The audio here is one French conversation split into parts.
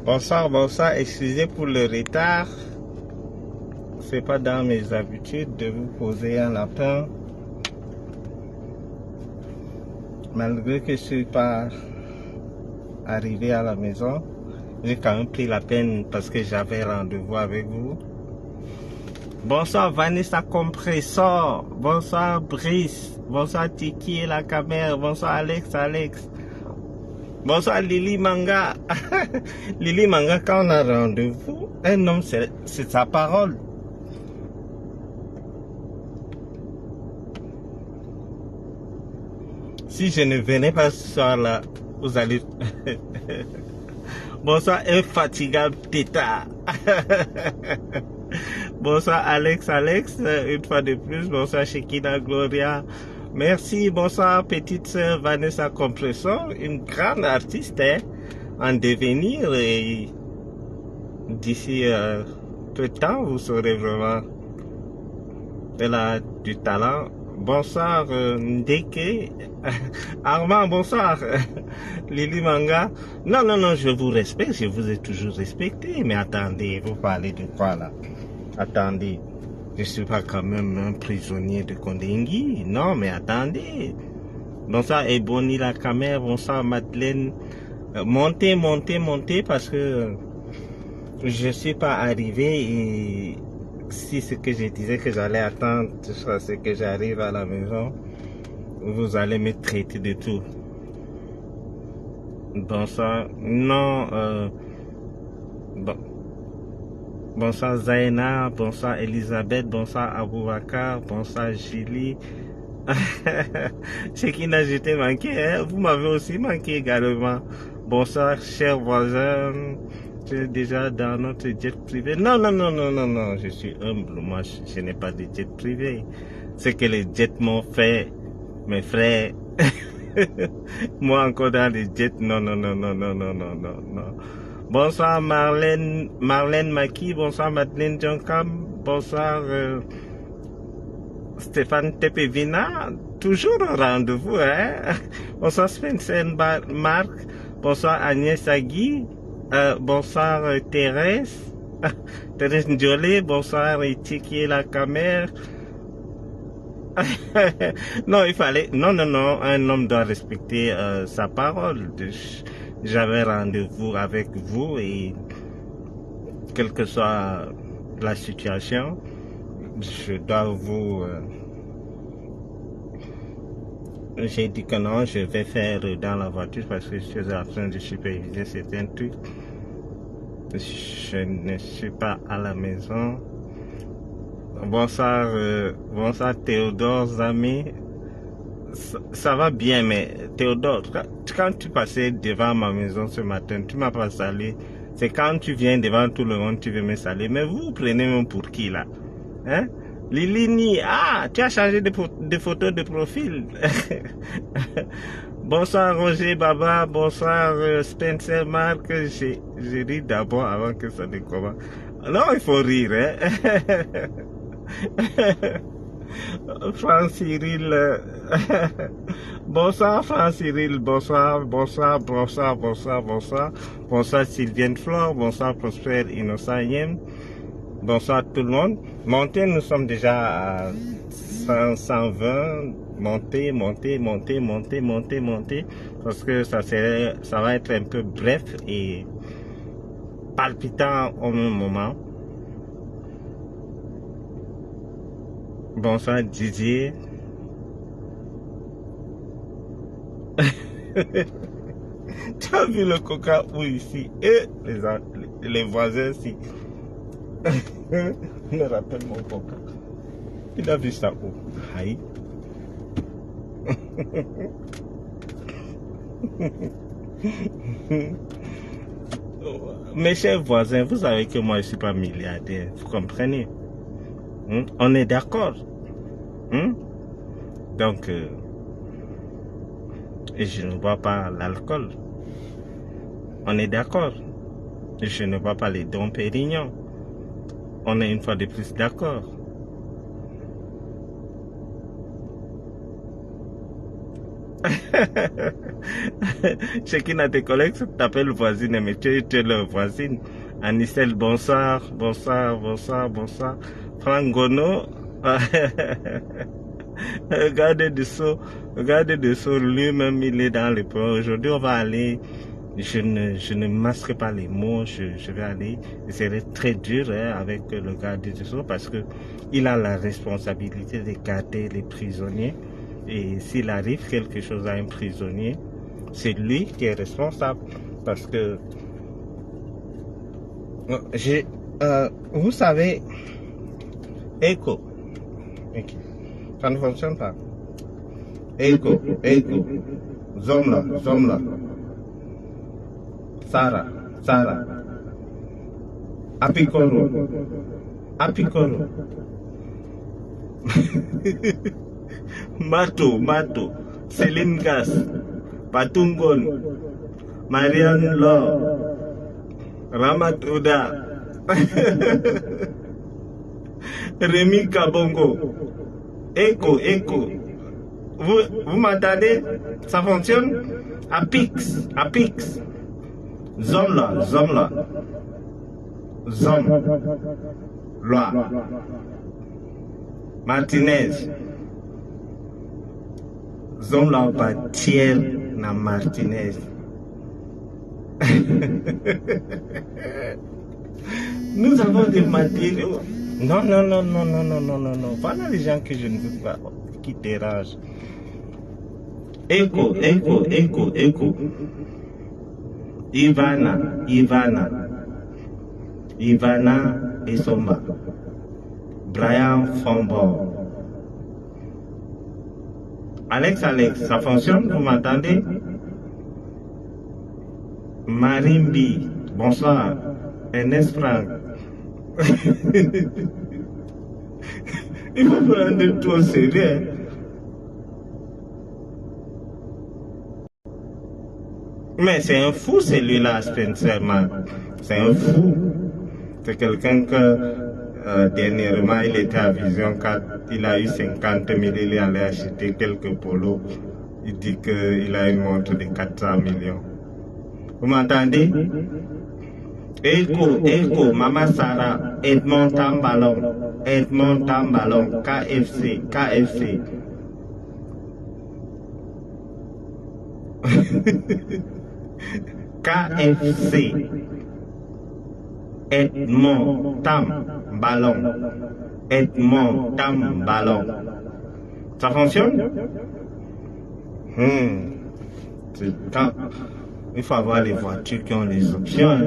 Bonsoir, bonsoir, excusez pour le retard. C'est pas dans mes habitudes de vous poser un lapin. Malgré que je suis pas arrivé à la maison, j'ai quand même pris la peine parce que j'avais rendez-vous avec vous. Bonsoir Vanessa Compressor, bonsoir Brice, bonsoir Tiki et la caméra, bonsoir Alex. Bonsoir Lily Manga. Lily Manga, quand on a rendez-vous, un homme, c'est sa parole. Si je ne venais pas ce soir-là, vous allez... Bonsoir infatigable Teta. Bonsoir Alex, une fois de plus. Bonsoir Shekina Gloria. Merci, bonsoir petite sœur Vanessa Compressor, une grande artiste en devenir, et d'ici peu de temps vous saurez vraiment elle a du talent. Bonsoir Ndeke. Armand, bonsoir. Lily Manga. Non, je vous respecte, je vous ai toujours respecté, mais attendez, vous parlez de quoi là? Attendez. Je ne suis pas quand même un prisonnier de Kondengui. Non, mais attendez. Bonsoir Ebony la caméra. Bonsoir Madeleine. Montez parce que je ne suis pas arrivé. Et si ce que je disais que j'allais attendre jusqu'à ce que j'arrive à la maison, vous allez me traiter de tout. Bonsoir. Non. Bon. Bonsoir Zaina, bonsoir Elisabeth, bonsoir Aboubakar, bonsoir Julie. C'est qui n'a jeté manqué, hein? Vous m'avez aussi manqué également. Bonsoir chers voisins, tu es déjà dans notre jet privé. Non, je suis humble, moi je n'ai pas de jet privé. Ce que les jets m'ont fait, mes frères. Moi encore dans les jets, non. Bonsoir Marlène Maki, bonsoir Madeleine Jonkam, bonsoir Stéphane Tepevina, toujours au rendez-vous, hein? Bonsoir Spencer Marc, bonsoir Agnès Agui, bonsoir Thérèse, Thérèse Ndiolé, bonsoir Tiki la caméra. Non, il fallait, non, un homme doit respecter sa parole. J'avais rendez-vous avec vous et quelle que soit la situation, je dois vous... j'ai dit que non, je vais faire dans la voiture parce que je suis en train de superviser certains trucs. Je ne suis pas à la maison. Bonsoir Théodore Zami. Ça va bien, mais Théodore, quand tu passais devant ma maison ce matin, tu m'as pas salué. C'est quand tu viens devant tout le monde, tu veux me saluer. Mais vous prenez même pour qui là? Hein? Lilini, ah, tu as changé de photo de profil. Bonsoir Roger Baba, bonsoir Spencer Marc. J'ai ri d'abord avant que ça ne commence. Non, il faut rire, hein? Franck Cyril, bonsoir Franck Cyril, bonsoir Sylvienne Flore, bonsoir Prosper Innocent Yem, bonsoir tout le monde. Montez, nous sommes déjà à 120, montez, parce que ça va être un peu bref et palpitant au même moment. Bonsoir Didier. Tu as vu le coca où ici et les voisins ici. Je me rappelle mon coca. Il a vu ça où? Aïe. Mes chers voisins, vous savez que moi je ne suis pas milliardaire, vous comprenez? On est d'accord. Donc, et je ne bois pas l'alcool. On est d'accord. Je ne bois pas les Dom Pérignon. On est une fois de plus d'accord. Chacune tes collègues t'appelle voisine, mais tu es leur voisine. Anicelle, bonsoir, bonsoir, bonsoir, bonsoir. Franck Gono, regardez dessous, lui-même il est dans les points. Aujourd'hui on va aller, je ne masquerai pas les mots, je vais aller, c'est très dur avec le garde des Sceaux parce que il a la responsabilité de garder les prisonniers et s'il arrive quelque chose à un prisonnier, c'est lui qui est responsable parce que vous savez, Echo, ça ne fonctionne pas. Echo, Zomla, Sarah, Apikoro, Mato, Céline Gas, Patungon, Marianne Law, Ramat Oda, Rémi Kabongo, Echo. Vous m'entendez? Ça fonctionne? Apix. Zomla. Loi. Martinez. Zomla Batiel na Martinez. Nous avons des matériaux. Non. Voilà les gens que je ne veux pas qui dérangent. Echo. Ivana Esomba. Brian Fombo. Alex, ça fonctionne, vous m'entendez? Marimbi, bonsoir. Ernest Frank. Il faut prendre tout au sérieux. Mais c'est un fou celui-là, Spencer Man. C'est un fou. C'est quelqu'un que dernièrement il était à Vision 4, il a eu 50 000, il est allé acheter quelques polos. Il dit qu'il a une montre de 400 millions. Vous m'entendez? Echo, Mama Sarah, Edmond Tambalon, KFC. KFC. Edmond Tamballon. Ça fonctionne? Il faut avoir les voitures qui ont les options.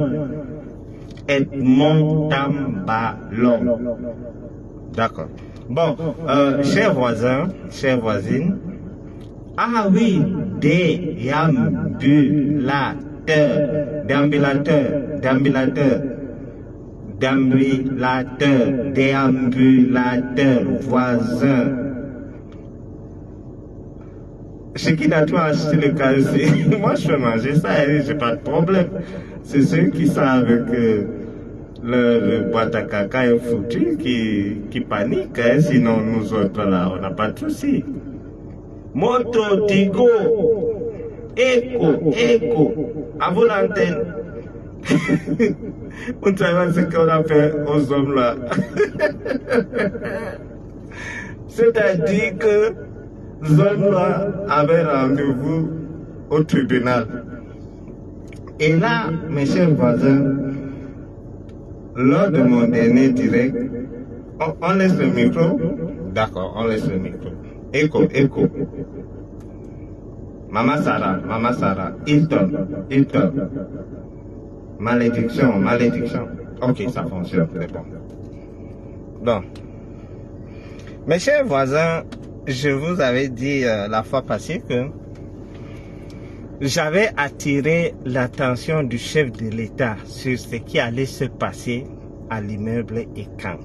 Edmond Tamballon. D'accord. Bon, chers voisins, chères voisines. Ah oui, déambulateur, voisin. Ce qui n'a pas acheté le calcé. Moi, je peux manger ça et j'ai pas de problème. C'est ceux qui savent que leur boîte à caca est foutue qui paniquent. Hein. Sinon, nous autres là, on n'a pas de soucis. Moto, Tigo, Echo, à vous l'antenne. On travaille ce qu'on a fait aux hommes là. C'est-à-dire que Zomla avait rendez-vous au tribunal. Et là, mes chers voisins, lors de mon dernier direct, on laisse le micro. D'accord, on laisse le micro. Echo. Mama Sarah, Hilton. Malédiction. Ok, ça fonctionne, c'est bon. Donc, mes chers voisins, je vous avais dit la fois passée que j'avais attiré l'attention du chef de l'État sur ce qui allait se passer à l'immeuble Ekan.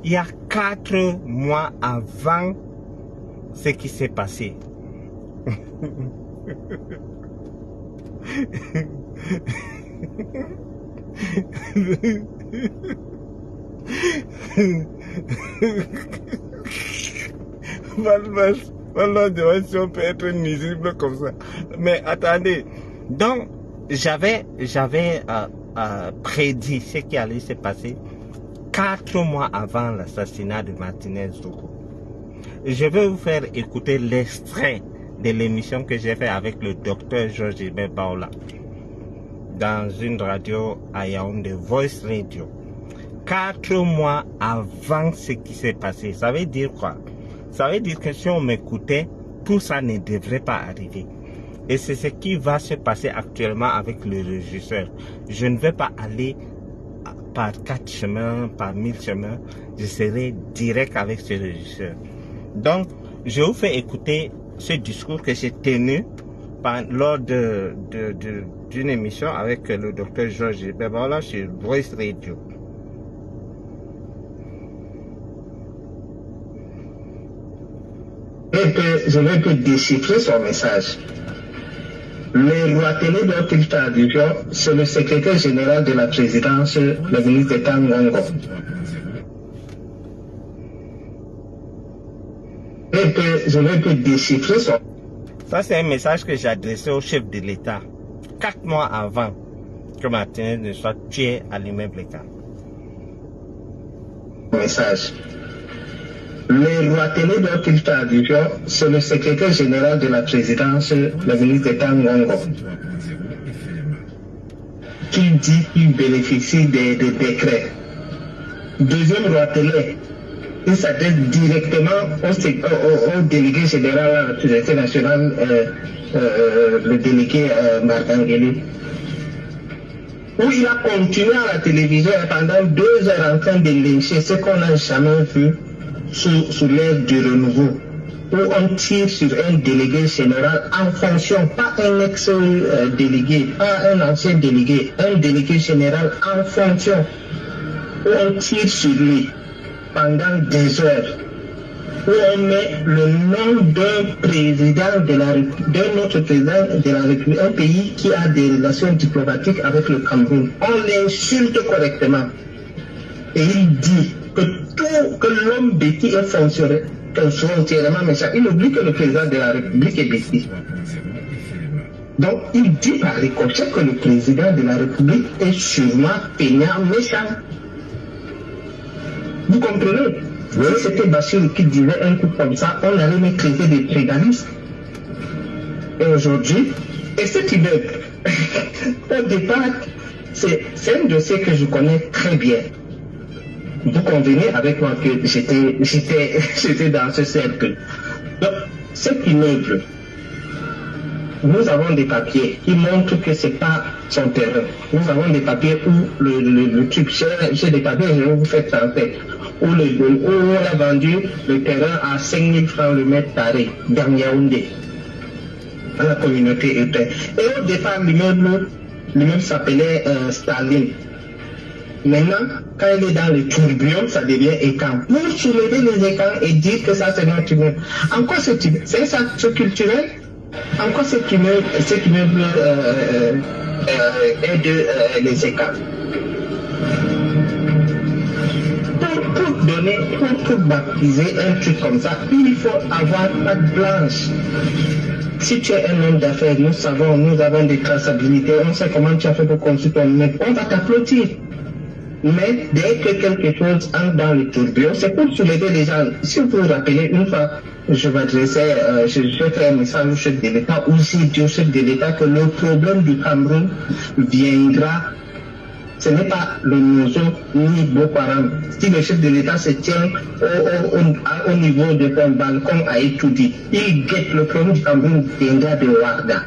Il y a 4 mois avant ce qui s'est passé. On leur demande si on peut être nuisible comme ça. Mais attendez, donc j'avais prédit ce qui allait se passer 4 mois avant l'assassinat de Martinez Zogo. Je vais vous faire écouter l'extrait de l'émission que j'ai fait avec le docteur Georges Hébert Baola dans une radio à Yaoundé, Voice Radio. 4 mois avant ce qui s'est passé. Ça veut dire quoi? Ça veut dire que si on m'écoutait, tout ça ne devrait pas arriver. Et c'est ce qui va se passer actuellement avec le régisseur. Je ne vais pas aller par 4 chemins, par 1000 chemins. Je serai direct avec ce régisseur. Donc, je vous fais écouter ce discours que j'ai tenu lors d'une émission avec le docteur Georges Hébert Baola sur Voice Radio. Je vais un peu déchiffrer son message. Le roi télé dont il fait allusion, c'est le secrétaire général de la présidence, le ministre d'État Ngongo. Je vais un peu déchiffrer son... Ça, c'est un message que j'ai adressé au chef de l'État 4 mois avant que Martinez ne soit tué à l'immeuble État. Message. Le roi télé dont il fait allusion, c'est le secrétaire général de la présidence, le ministre d'État Ngongo, qui dit qu'il bénéficie des décrets. Deuxième roi télé, il s'adresse directement au délégué général à la sécurité nationale, le délégué Martangeli, où il a continué à la télévision pendant 2 heures en train de lyncher ce qu'on n'a jamais vu sous l'ère du renouveau, où on tire sur un délégué général en fonction, pas un ex-délégué, pas un ancien délégué, un délégué général en fonction, où on tire sur lui pendant des heures, où on met le nom d'un président de la République, d'un autre président de la République, un pays qui a des relations diplomatiques avec le Cameroun. On l'insulte correctement. Et il dit que l'homme bêtis est foncièrement méchant. Il oublie que le président de la République est bêtis. Donc il dit par ricochet que le président de la République est sûrement peignant, méchant. Vous comprenez? Oui. Si c'était Bachir qui disait un coup comme ça, on allait me traiter de prégaliste. Et aujourd'hui, et cet immeuble, au départ, c'est un dossier que je connais très bien. Vous convenez avec moi que j'étais dans ce cercle. Donc, cet immeuble, nous avons des papiers qui montrent que ce n'est pas son terrain. Nous avons des papiers où le truc, j'ai des papiers, je vais vous faire transmettre, où on a vendu le terrain à 5 000 francs le mètre carré dans Yaoundé, à la communauté urbaine. Et au départ, l'immeuble s'appelait Staline. Maintenant, quand il est dans le tourbillon, ça devient écran. Pour soulever les écrans et dire que ça c'est notre immeuble. En quoi c'est un centre culturel? En quoi cet immeuble aide les écarts? Pour baptiser un truc comme ça, il faut avoir patte blanche. Si tu es un homme d'affaires, nous avons des traçabilités, on sait comment tu as fait pour construire ton immeuble, on va t'applaudir. Mais dès que quelque chose entre dans le tourbillon, c'est pour soulever les gens. Si vous vous rappelez, une fois, je fais un message au chef de l'État, où j'ai dit au chef de l'État que le problème du Cameroun viendra. Ce n'est pas le Nozo ni Boko Haram. Si le chef de l'État se tient au niveau de son balcon à étudier, il guette le problème du Cameroun viendra de Ouarda.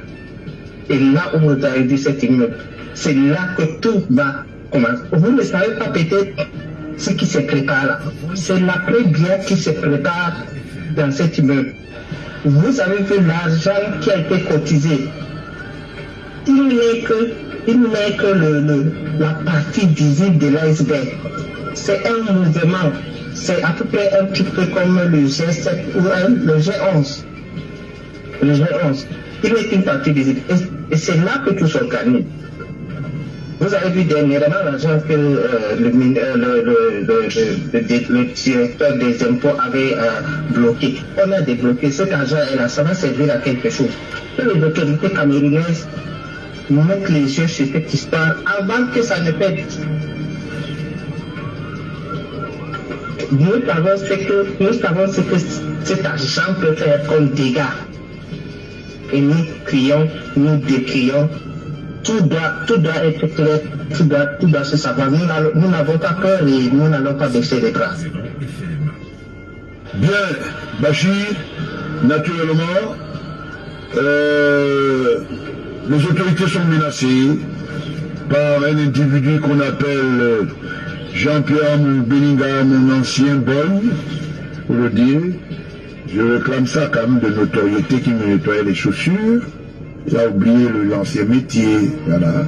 Et là où vous avez dit cet immeuble, c'est là que tout va commencer. Vous ne savez pas peut-être ce qui se prépare là. C'est l'après-guerre qui se prépare dans cet immeuble. Vous avez vu l'argent qui a été cotisé. Il n'est que la partie visible de l'iceberg. C'est un mouvement. C'est à peu près un petit peu comme le G7 ou le G11. Le G11. Il est une partie visible. Et c'est là que tout s'organise. Vous avez vu dernièrement l'argent que le directeur des impôts avait bloqué. On a débloqué cet argent et là, ça va servir à quelque chose. Que les autorités camerounaises mettent les yeux sur cette histoire avant que ça ne pète. Nous savons ce que cet argent peut faire comme dégâts. Et nous crions, nous décrions. Tout doit être clair, tout doit se savoir. Nous n'avons pas peur et nous n'allons pas baisser les bras. Bien, Bachir, naturellement, les autorités sont menacées par un individu qu'on appelle Jean-Pierre Belinga, mon ancien boy, pour le dire. Je réclame ça quand même de notoriété qui me nettoyait les chaussures. Il a oublié l'ancien métier, voilà.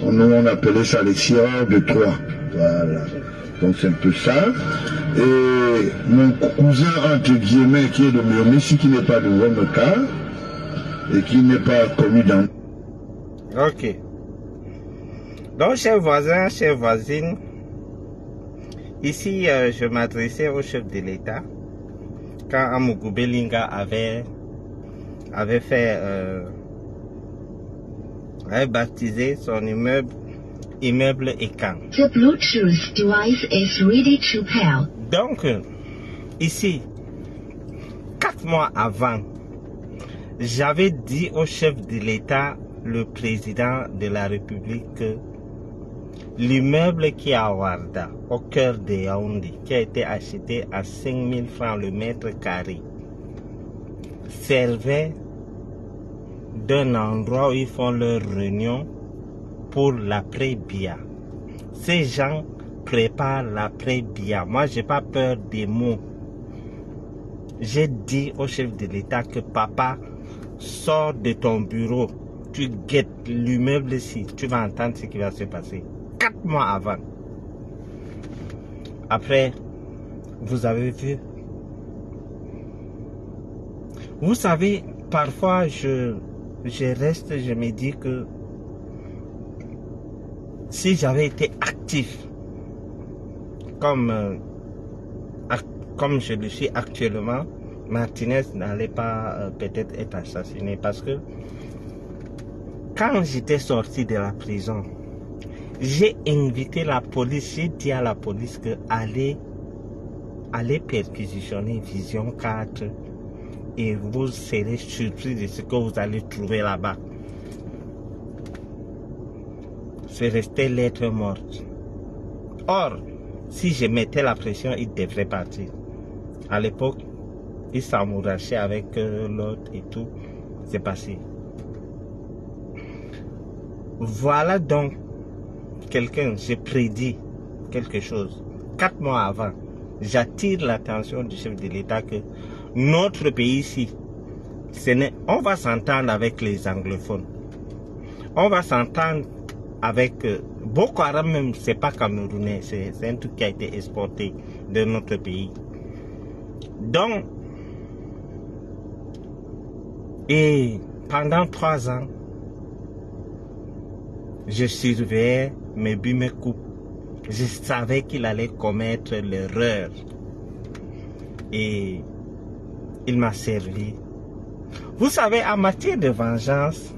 Nous, on appelait ça les sireurs de Troyes. Voilà. Donc c'est un peu ça. Et mon cousin, entre guillemets, qui est de Murmessi, qui n'est pas de Womeka, et qui n'est pas connu dans... Ok. Donc, chers voisins, chères voisines, ici, je m'adressais au chef de l'État quand Amougou Belinga avait fait... avait baptisé son immeuble Ekan. The Bluetooth device is ready to pair. Donc, ici, 4 mois avant, j'avais dit au chef de l'État, le président de la République, que l'immeuble qui est à Ouarda, au cœur de Yaoundé, qui a été acheté à 5 000 francs le mètre carré, servait d'un endroit où ils font leur réunion pour l'après-Bia. Ces gens préparent l'après-Bia. Moi, j'ai pas peur des mots. J'ai dit au chef de l'État que papa, sors de ton bureau, tu guettes l'immeuble ici, tu vas entendre ce qui va se passer. 4 mois avant. Après, vous avez vu. Vous savez, parfois je reste, je me dis que si j'avais été actif comme je le suis actuellement, Martinez n'allait pas peut-être être assassiné, parce que quand j'étais sorti de la prison, j'ai invité la police, j'ai dit à la police que allez perquisitionner Vision 4 et vous serez surpris de ce que vous allez trouver là-bas. C'est resté lettre morte. Or, si je mettais la pression, il devrait partir. À l'époque, il s'amourachait avec l'autre et tout. C'est passé. Voilà donc quelqu'un, j'ai prédit quelque chose. 4 mois avant, j'attire l'attention du chef de l'État que notre pays ici, on va s'entendre avec les anglophones. On va s'entendre avec Boko Haram, même, c'est pas camerounais, c'est un truc qui a été exporté de notre pays. Donc, et pendant 3 ans, je surveillais mes buts, mes coupes. Je savais qu'il allait commettre l'erreur. Et il m'a servi. Vous savez, en matière de vengeance,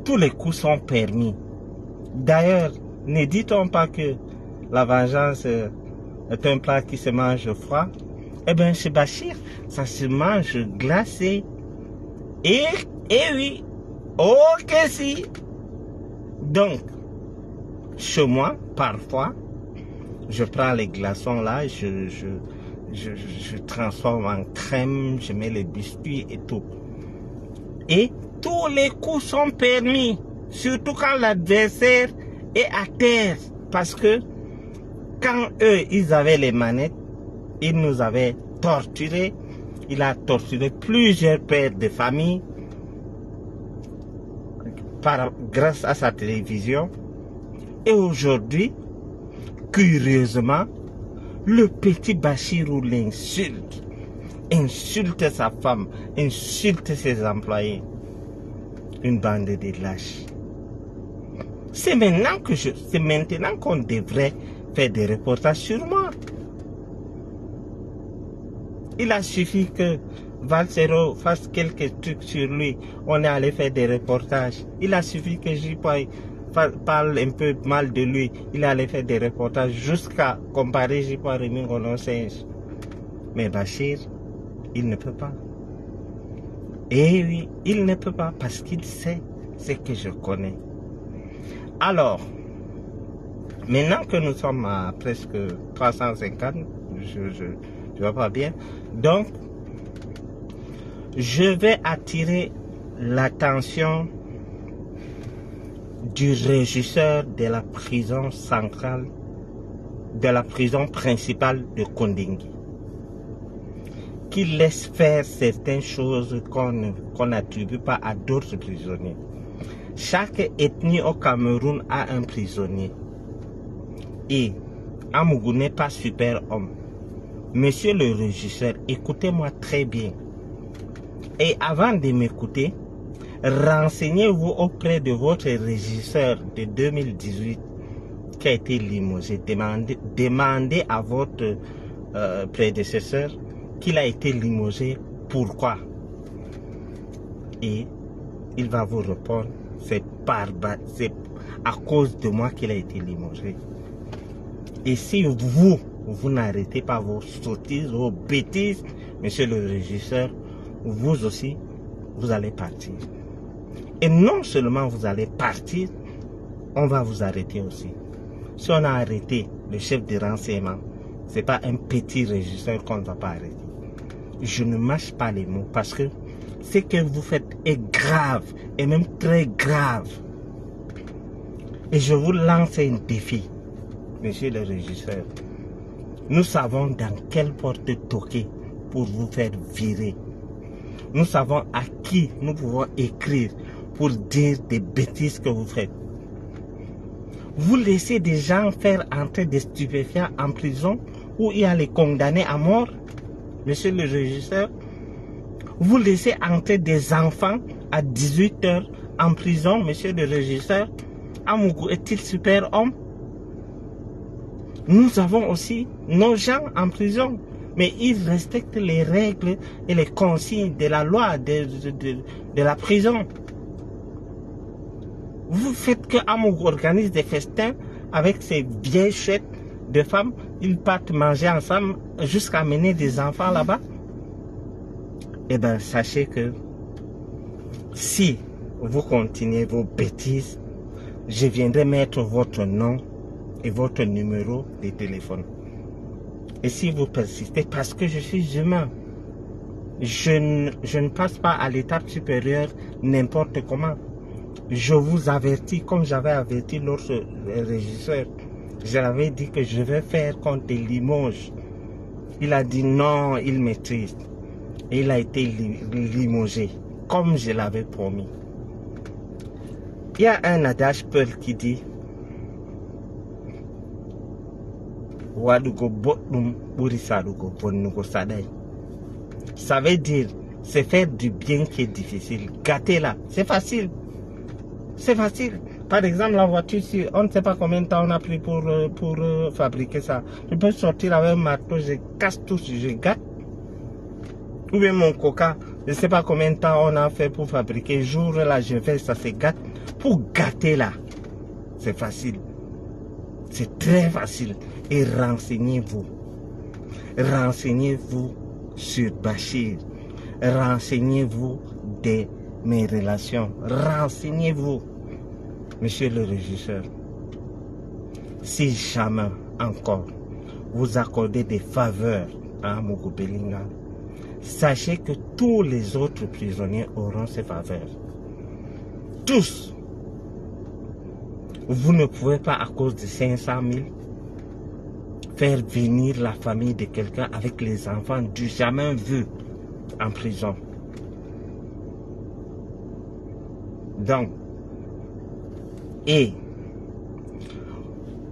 tous les coups sont permis. D'ailleurs, ne dit-on pas que la vengeance est un plat qui se mange froid? Eh bien, chez Bachir, ça se mange glacé. Et oui, ok si. Donc, chez moi, parfois, je prends les glaçons là, je transforme en crème, je mets les biscuits et tout. Et tous les coups sont permis, surtout quand l'adversaire est à terre. Parce que quand eux, ils avaient les manettes, ils nous avaient torturés. Il a torturé plusieurs pères de famille grâce à sa télévision. Et aujourd'hui, curieusement, le petit Bachirou l'insulte, insulte sa femme, insulte ses employés. Une bande de lâches. C'est maintenant qu'on devrait faire des reportages sur moi. Il a suffi que Valsero fasse quelques trucs sur lui. On est allé faire des reportages. Il a suffi que J-Boy parle un peu mal de lui. Il est allé faire des reportages jusqu'à comparer J-Boy à Rémi Gonon-Singe. Mais Bachir, il ne peut pas. Et oui, il ne peut pas parce qu'il sait ce que je connais. Alors, maintenant que nous sommes à presque 350, je vois pas bien. Donc, je vais attirer l'attention du régisseur de la prison centrale, de la prison principale de Kondingui, qui laisse faire certaines choses qu'on n'attribue pas à d'autres prisonniers. Chaque ethnie au Cameroun a un prisonnier. Et Amougou n'est pas super homme. Monsieur le régisseur, écoutez-moi très bien. Et avant de m'écouter, renseignez-vous auprès de votre régisseur de 2018 qui a été limogé. Demandez à votre prédécesseur qu'il a été limogé, pourquoi. Et il va vous répondre, c'est à cause de moi qu'il a été limogé. Et si vous n'arrêtez pas vos sottises, vos bêtises, monsieur le régisseur, vous aussi, vous allez partir. Et non seulement vous allez partir, on va vous arrêter aussi. Si on a arrêté le chef de renseignement, ce n'est pas un petit régisseur qu'on ne va pas arrêter. Je ne mâche pas les mots parce que ce que vous faites est grave, et même très grave. Et je vous lance un défi, monsieur le régisseur. Nous savons dans quelle porte toquer pour vous faire virer. Nous savons à qui nous pouvons écrire pour dire des bêtises que vous faites. Vous laissez des gens faire entrer des stupéfiants en prison où il y a les condamnés à mort, monsieur le régisseur. Vous laissez entrer des enfants à 18 h en prison, monsieur le régisseur. Amougou est-il super homme? Nous avons aussi nos gens en prison, mais ils respectent les règles et les consignes de la loi de la prison. Vous faites que Amougou organise des festins avec ces vieilles chouettes de femmes. Ils partent manger ensemble jusqu'à mener des enfants là-bas. Eh bien, sachez que si vous continuez vos bêtises, je viendrai mettre votre nom et votre numéro de téléphone. Et si vous persistez, parce que je suis humain, je ne passe pas à l'étape supérieure n'importe comment. Je vous avertis, comme j'avais averti l'autre régisseur. Je l'avais dit que je vais faire contre Limoges. Il a dit non, il maîtrise. Et il a été limogé, comme je l'avais promis. Il y a un adage peul qui dit ça veut dire c'est faire du bien qui est difficile. Gâter là, c'est facile. C'est facile. Par exemple, la voiture, si on ne sait pas combien de temps on a pris pour fabriquer ça. Je peux sortir avec un marteau, je casse tout, je gâte. Ou bien mon coca, je ne sais pas combien de temps on a fait pour fabriquer. Jour là, je fais ça, se gâte. Pour gâter là, c'est facile. C'est très facile. Et renseignez-vous. Renseignez-vous sur Bachir. Renseignez-vous de mes relations. Renseignez-vous, monsieur le régisseur. Si jamais encore vous accordez des faveurs à Amougou Belinga, sachez que tous les autres prisonniers auront ces faveurs. Tous. Vous ne pouvez pas, à cause de 500 000, faire venir la famille de quelqu'un avec les enfants du jamais vu en prison. Donc, et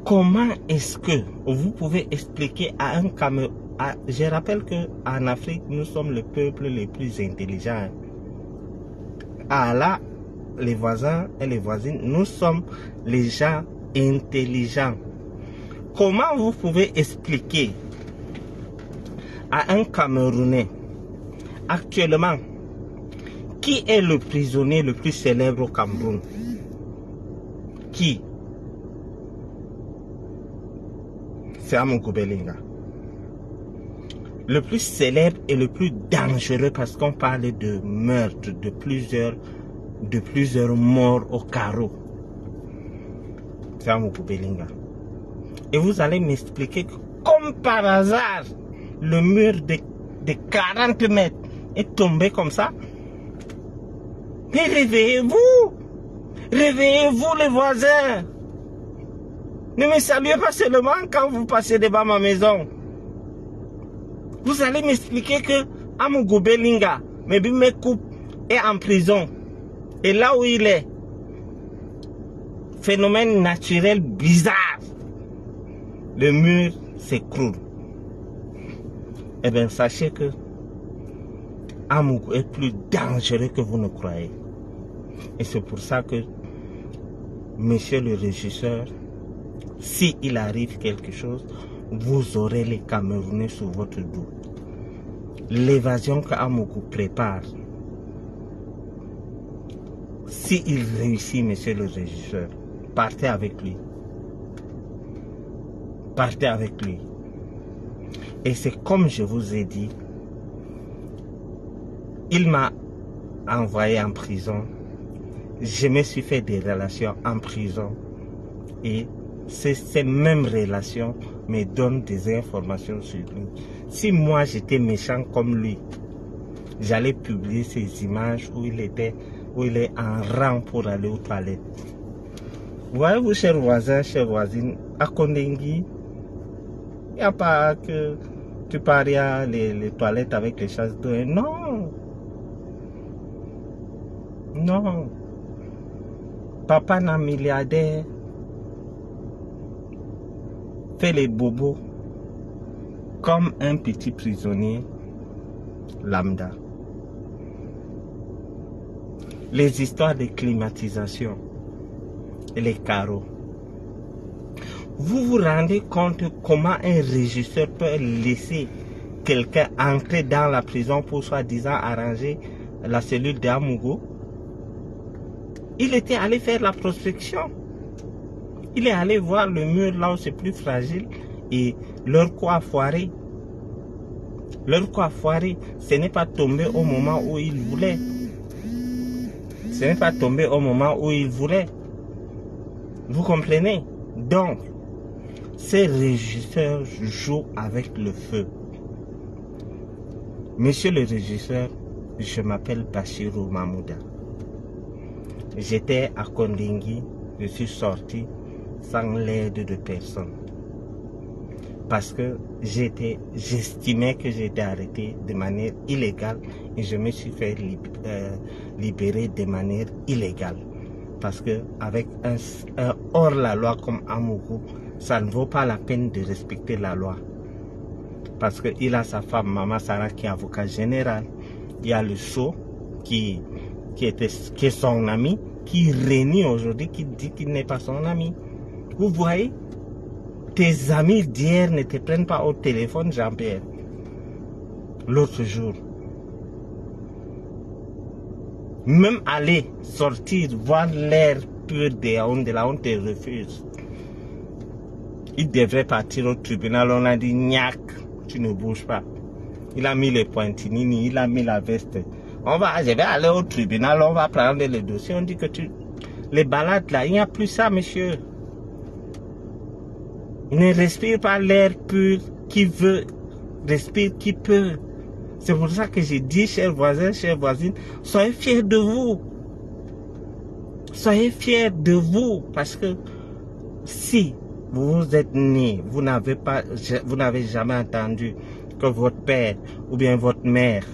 comment est-ce que vous pouvez expliquer à un Camerounais, je rappelle qu'en Afrique, nous sommes le peuple le plus intelligent. Ah là, les voisins et les voisines, nous sommes les gens intelligents. Comment vous pouvez expliquer à un Camerounais actuellement qui est le prisonnier le plus célèbre au Cameroun? Qui? C'est Amougou Bellinga. Le plus célèbre et le plus dangereux parce qu'on parle de meurtre, de plusieurs morts au carreau. C'est Amougou Bellinga. Et vous allez m'expliquer que, comme par hasard, le mur de 40 mètres est tombé comme ça. Mais réveillez-vous! Réveillez-vous les voisins! Ne me saluez pas seulement quand vous passez devant ma maison. Vous allez m'expliquer que Amougou Bellinga, Mebimekou, est en prison. Et là où il est, phénomène naturel bizarre, le mur s'écroule. Eh bien, sachez que Amougou est plus dangereux que vous ne croyez. Et c'est pour ça que, monsieur le régisseur, s'il arrive quelque chose, vous aurez les Camerounais sous votre dos. L'évasion qu'Amougou prépare, s'il réussit, monsieur le régisseur, partez avec lui. Partez avec lui. Et c'est comme je vous ai dit, il m'a envoyé en prison. Je me suis fait des relations en prison. Et ces mêmes relations me donnent des informations sur lui. Si moi j'étais méchant comme lui, j'allais publier ces images où il est en rang pour aller aux toilettes. Voyez-vous, chers voisins, chères voisines, à Kondengui, il n'y a pas que tu paries les toilettes avec les chasses d'eau. Non. Non. Papa n'a milliardaire fait les bobos comme un petit prisonnier lambda. Les histoires de climatisation et les carreaux. Vous vous rendez compte comment un régisseur peut laisser quelqu'un entrer dans la prison pour soi-disant arranger la cellule d'Amougou? Il était allé faire la prospection. Il est allé voir le mur là où c'est plus fragile et leur coup a foiré. Leur coup a foiré. Ce n'est pas tombé au moment où il voulait. Ce n'est pas tombé au moment où il voulait. Vous comprenez? Donc, ces régisseurs jouent avec le feu. Monsieur le régisseur, je m'appelle Bachirou Mamouda. J'étais à Kondengui, je suis sorti sans l'aide de personne. Parce que j'estimais que j'étais arrêté de manière illégale et je me suis fait libérer de manière illégale. Parce que avec un hors-la-loi comme Amougou, ça ne vaut pas la peine de respecter la loi. Parce qu'il a sa femme, Maman Sarah, qui est avocat général. Il y a le Sceau, qui est son ami, qui renie aujourd'hui, qui dit qu'il n'est pas son ami. Vous voyez, tes amis d'hier ne te prennent pas au téléphone, Jean-Pierre. L'autre jour. Même aller sortir, voir l'air pur de Yaoundé, là on te refuse. Il devrait partir au tribunal, on a dit, Niak, tu ne bouges pas. Il a mis les pointinini, il a mis la veste. Je vais aller au tribunal, on va prendre les dossiers. On dit que les balades là, il n'y a plus ça, monsieur. Il ne respire pas l'air pur qui veut, respire qui peut. C'est pour ça que j'ai dit, chers voisins, chères voisines, soyez fiers de vous. Soyez fiers de vous, parce que si vous êtes né, vous n'avez jamais entendu que votre père ou bien votre mère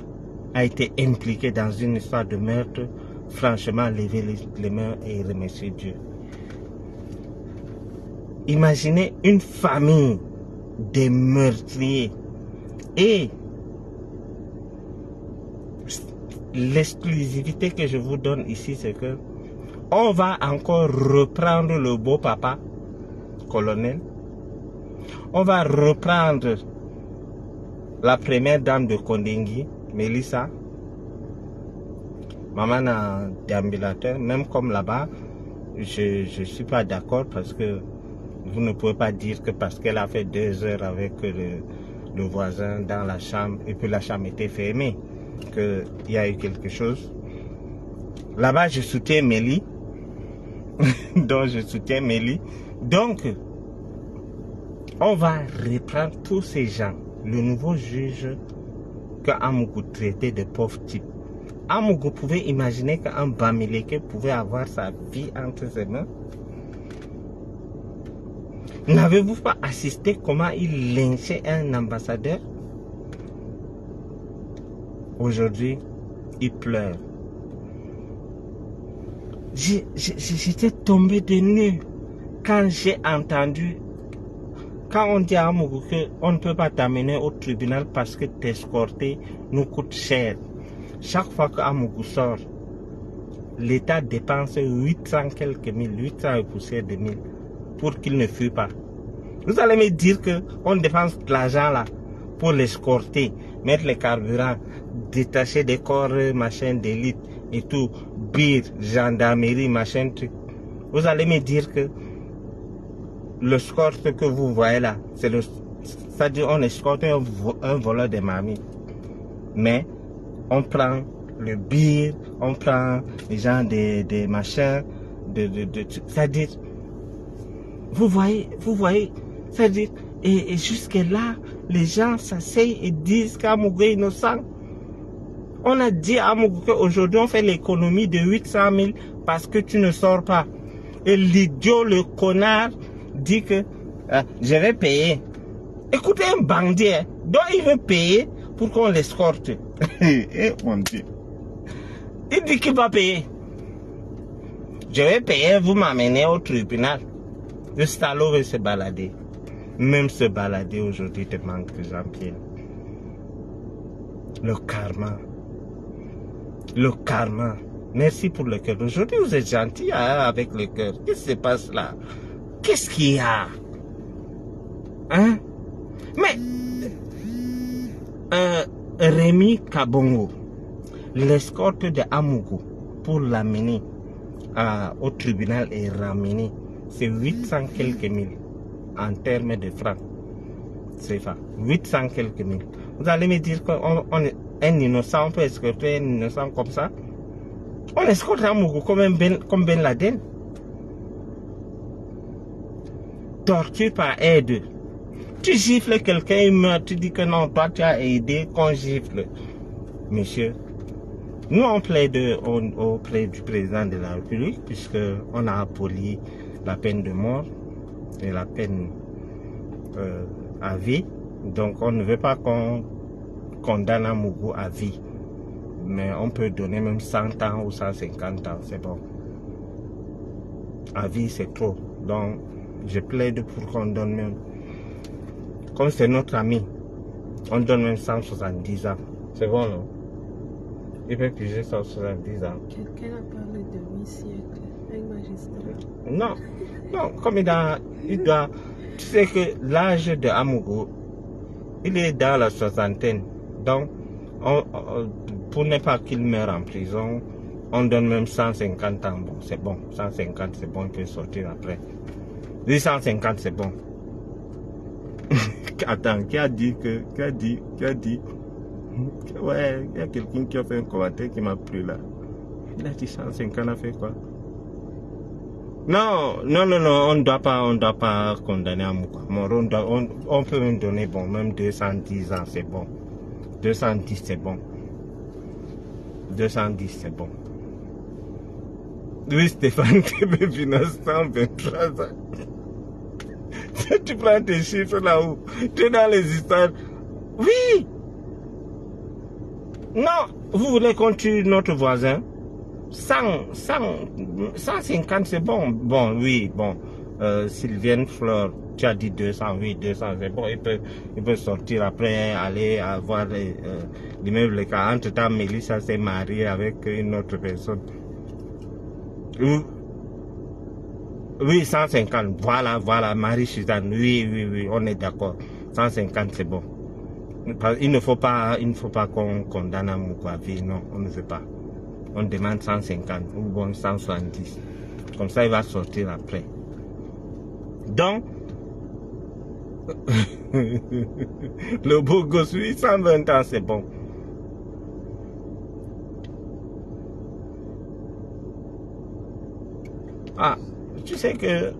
a été impliqué dans une histoire de meurtre, franchement, levez les mains et remerciez Dieu. Imaginez une famille de meurtriers. Et l'exclusivité que je vous donne ici, c'est que On va encore reprendre le beau papa, colonel. On va reprendre la première dame de Kondengui, Mélissa. Maman a déambulateur, même comme là-bas, je ne suis pas d'accord parce que vous ne pouvez pas dire que parce qu'elle a fait 2 heures avec le voisin dans la chambre et puis la chambre était fermée, qu'il y a eu quelque chose. Là-bas, je soutiens Mélie. Donc, je soutiens Mélie. Donc, on va reprendre tous ces gens. Le nouveau juge que Amougou traitait de pauvres types. Amougou pouvait imaginer qu'un Bamileke pouvait avoir sa vie entre ses mains. N'avez-vous pas assisté comment il lynchait un ambassadeur? Aujourd'hui, il pleure. J'étais tombé de nu quand j'ai entendu, quand on dit à Amougou qu'on ne peut pas t'amener au tribunal parce que t'escorter nous coûte cher. Chaque fois que Amougou sort, l'État dépense 800 quelques mille, 800 et poussière de mille pour qu'il ne fuit pas. Vous allez me dire qu'on dépense de l'argent là pour l'escorter, mettre les carburants, détacher des corps, machin d'élite et tout, bir, gendarmerie, machin truc. Vous allez me dire que l'escorte que vous voyez là, c'est-à-dire on escorte un voleur de mamie. Mais on prend le bir, on prend les gens des machins, c'est-à-dire, vous voyez, c'est-à-dire, et jusque là, les gens s'asseyent et disent qu'Amougou est innocent. On a dit à Amougou qu'aujourd'hui on fait l'économie de 800 000 parce que tu ne sors pas. Et l'idiot, le connard, dit que je vais payer. Écoutez un bandit, hein, donc il veut payer pour qu'on l'escorte. Eh mon Dieu. Il dit qu'il va payer. Je vais payer, vous m'amenez au tribunal. Le salaud veut se balader. Même se balader aujourd'hui te manque, Jean-Pierre. Le karma. Le karma. Merci pour le cœur. Aujourd'hui, vous êtes gentil hein, avec le cœur. Qu'est-ce qui se passe là? Qu'est-ce qu'il y a? Hein? Mais Rémi Kabongo, l'escorte de Amougou pour l'amener au tribunal et ramener, c'est 800 quelques mille en termes de francs. C'est ça, 800 quelques mille. Vous allez me dire qu'un innocent, on peut escorter un innocent comme ça? On escorte Amougou comme Ben Laden. Torture par aide. Tu gifles quelqu'un, il meurt, tu dis que non, toi tu as aidé, qu'on gifle. Monsieur, nous on plaide auprès du président de la République, puisqu'on a aboli la peine de mort et la peine à vie. Donc on ne veut pas qu'on condamne Amougou à vie. Mais on peut donner même 100 ans ou 150 ans, c'est bon. À vie c'est trop. Donc je plaide pour qu'on donne même, comme c'est notre ami, on donne même 170 ans. C'est bon, non? Il peut piger 170 ans. Quelqu'un a parlé de 8 siècles, un magistrat. Non, non, comme il doit, tu sais que l'âge de Amougou, il est dans la soixantaine. Donc, pour ne pas qu'il meure en prison, on donne même 150 ans. Bon, c'est bon, 150 c'est bon, il peut sortir après. 850 c'est bon. Attends, qui a dit ouais, il y a quelqu'un qui a fait un commentaire qui m'a plu là. Il a dit 150 a fait quoi? Non, on ne doit pas condamner Amougou. On peut même donner, bon, même 210 ans c'est bon. 210 c'est bon. 210 c'est bon. Louis Stéphane TV 1923 ans. Tu prends tes chiffres là-haut, tu es dans les histoires. Oui! Non, vous voulez qu'on tue notre voisin? 150 c'est bon. Bon, oui, bon. Sylviane Fleur, tu as dit 200, oui, 200 c'est bon. Il peut sortir après, aller avoir l'immeuble. Entre temps, Mélissa s'est mariée avec une autre personne. Oui, 150. Voilà, Marie-Suzanne. Oui, on est d'accord. 150, c'est bon. Il ne faut pas qu'on condamne Amougou à vie. Non, on ne veut pas. On demande 150 ou bon 170. Comme ça, il va sortir après. Donc, le beau gosse, oui, 120 ans, c'est bon. Ah, tu sais que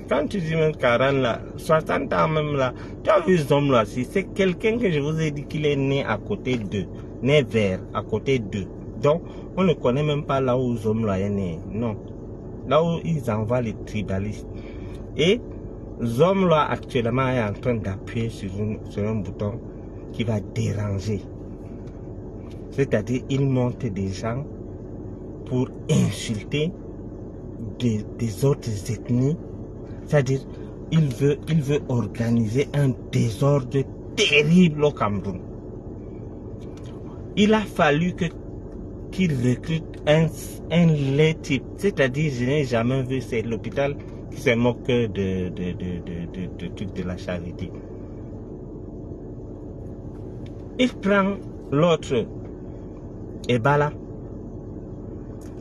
quand tu dis même 40 là, 60 ans même là, tu as vu ce homme là, c'est quelqu'un que je vous ai dit qu'il est né à côté d'eux, né vert, à côté d'eux. Donc, on ne connaît même pas là où ce homme là est né, non. Là où ils envoient les tribalistes. Et ce homme là actuellement est en train d'appuyer sur un bouton qui va déranger. C'est-à-dire, il monte des gens pour insulter des autres ethnies, c'est-à-dire il veut organiser un désordre terrible au Cameroun. Il a fallu qu'il recrute un laid type, c'est-à-dire je n'ai jamais vu, c'est l'hôpital qui se moque de la charité. Il prend l'autre Ebala,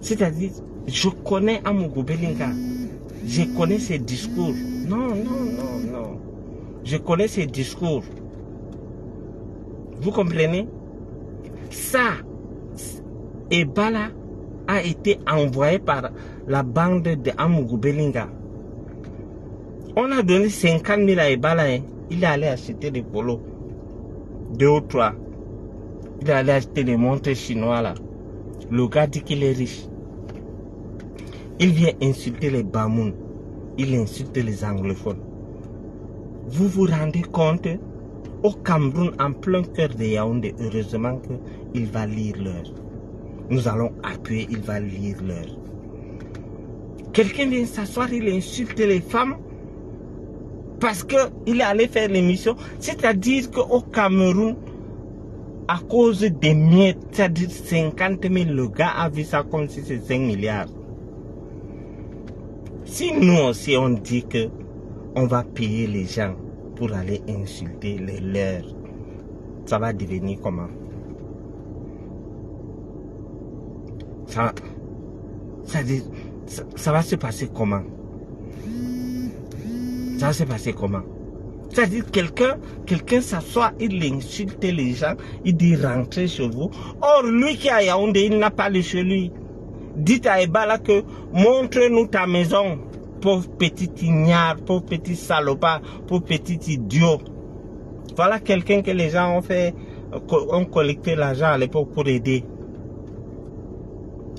c'est-à-dire je connais Amougou Belinga. Je connais ses discours. Non. Je connais ses discours. Vous comprenez? Ça, Ebala a été envoyé par la bande de Amougou Belinga. On a donné 50 000 à Ebala. Hein. Il est allé acheter des polos. 2 ou 3. Il est allé acheter des montres chinois là. Le gars dit qu'il est riche. Il vient insulter les Bamoun. Il insulte les anglophones. Vous vous rendez compte? Au Cameroun, en plein cœur de Yaoundé, heureusement qu'il va lire l'heure. Nous allons appuyer, il va lire l'heure. Quelqu'un vient s'asseoir, il insulte les femmes parce qu'il est allé faire l'émission. C'est-à-dire qu'au Cameroun, à cause des miettes, c'est-à-dire 50 000, le gars a vu ça comme si c'était 5 milliards. Si nous aussi on dit que on va payer les gens pour aller insulter les leurs, ça va devenir comment? Ça va se passer comment? Ça va se passer comment? C'est-à-dire quelqu'un s'assoit, il insulte les gens, il dit rentrez chez vous. Or lui qui est à Yaoundé, il n'a pas le chez lui. Dites à Ebala que montre-nous ta maison, pauvre petit ignare, pauvre petit salopard, pauvre petit idiot. Voilà quelqu'un que les gens ont collecté l'argent à l'époque pour aider.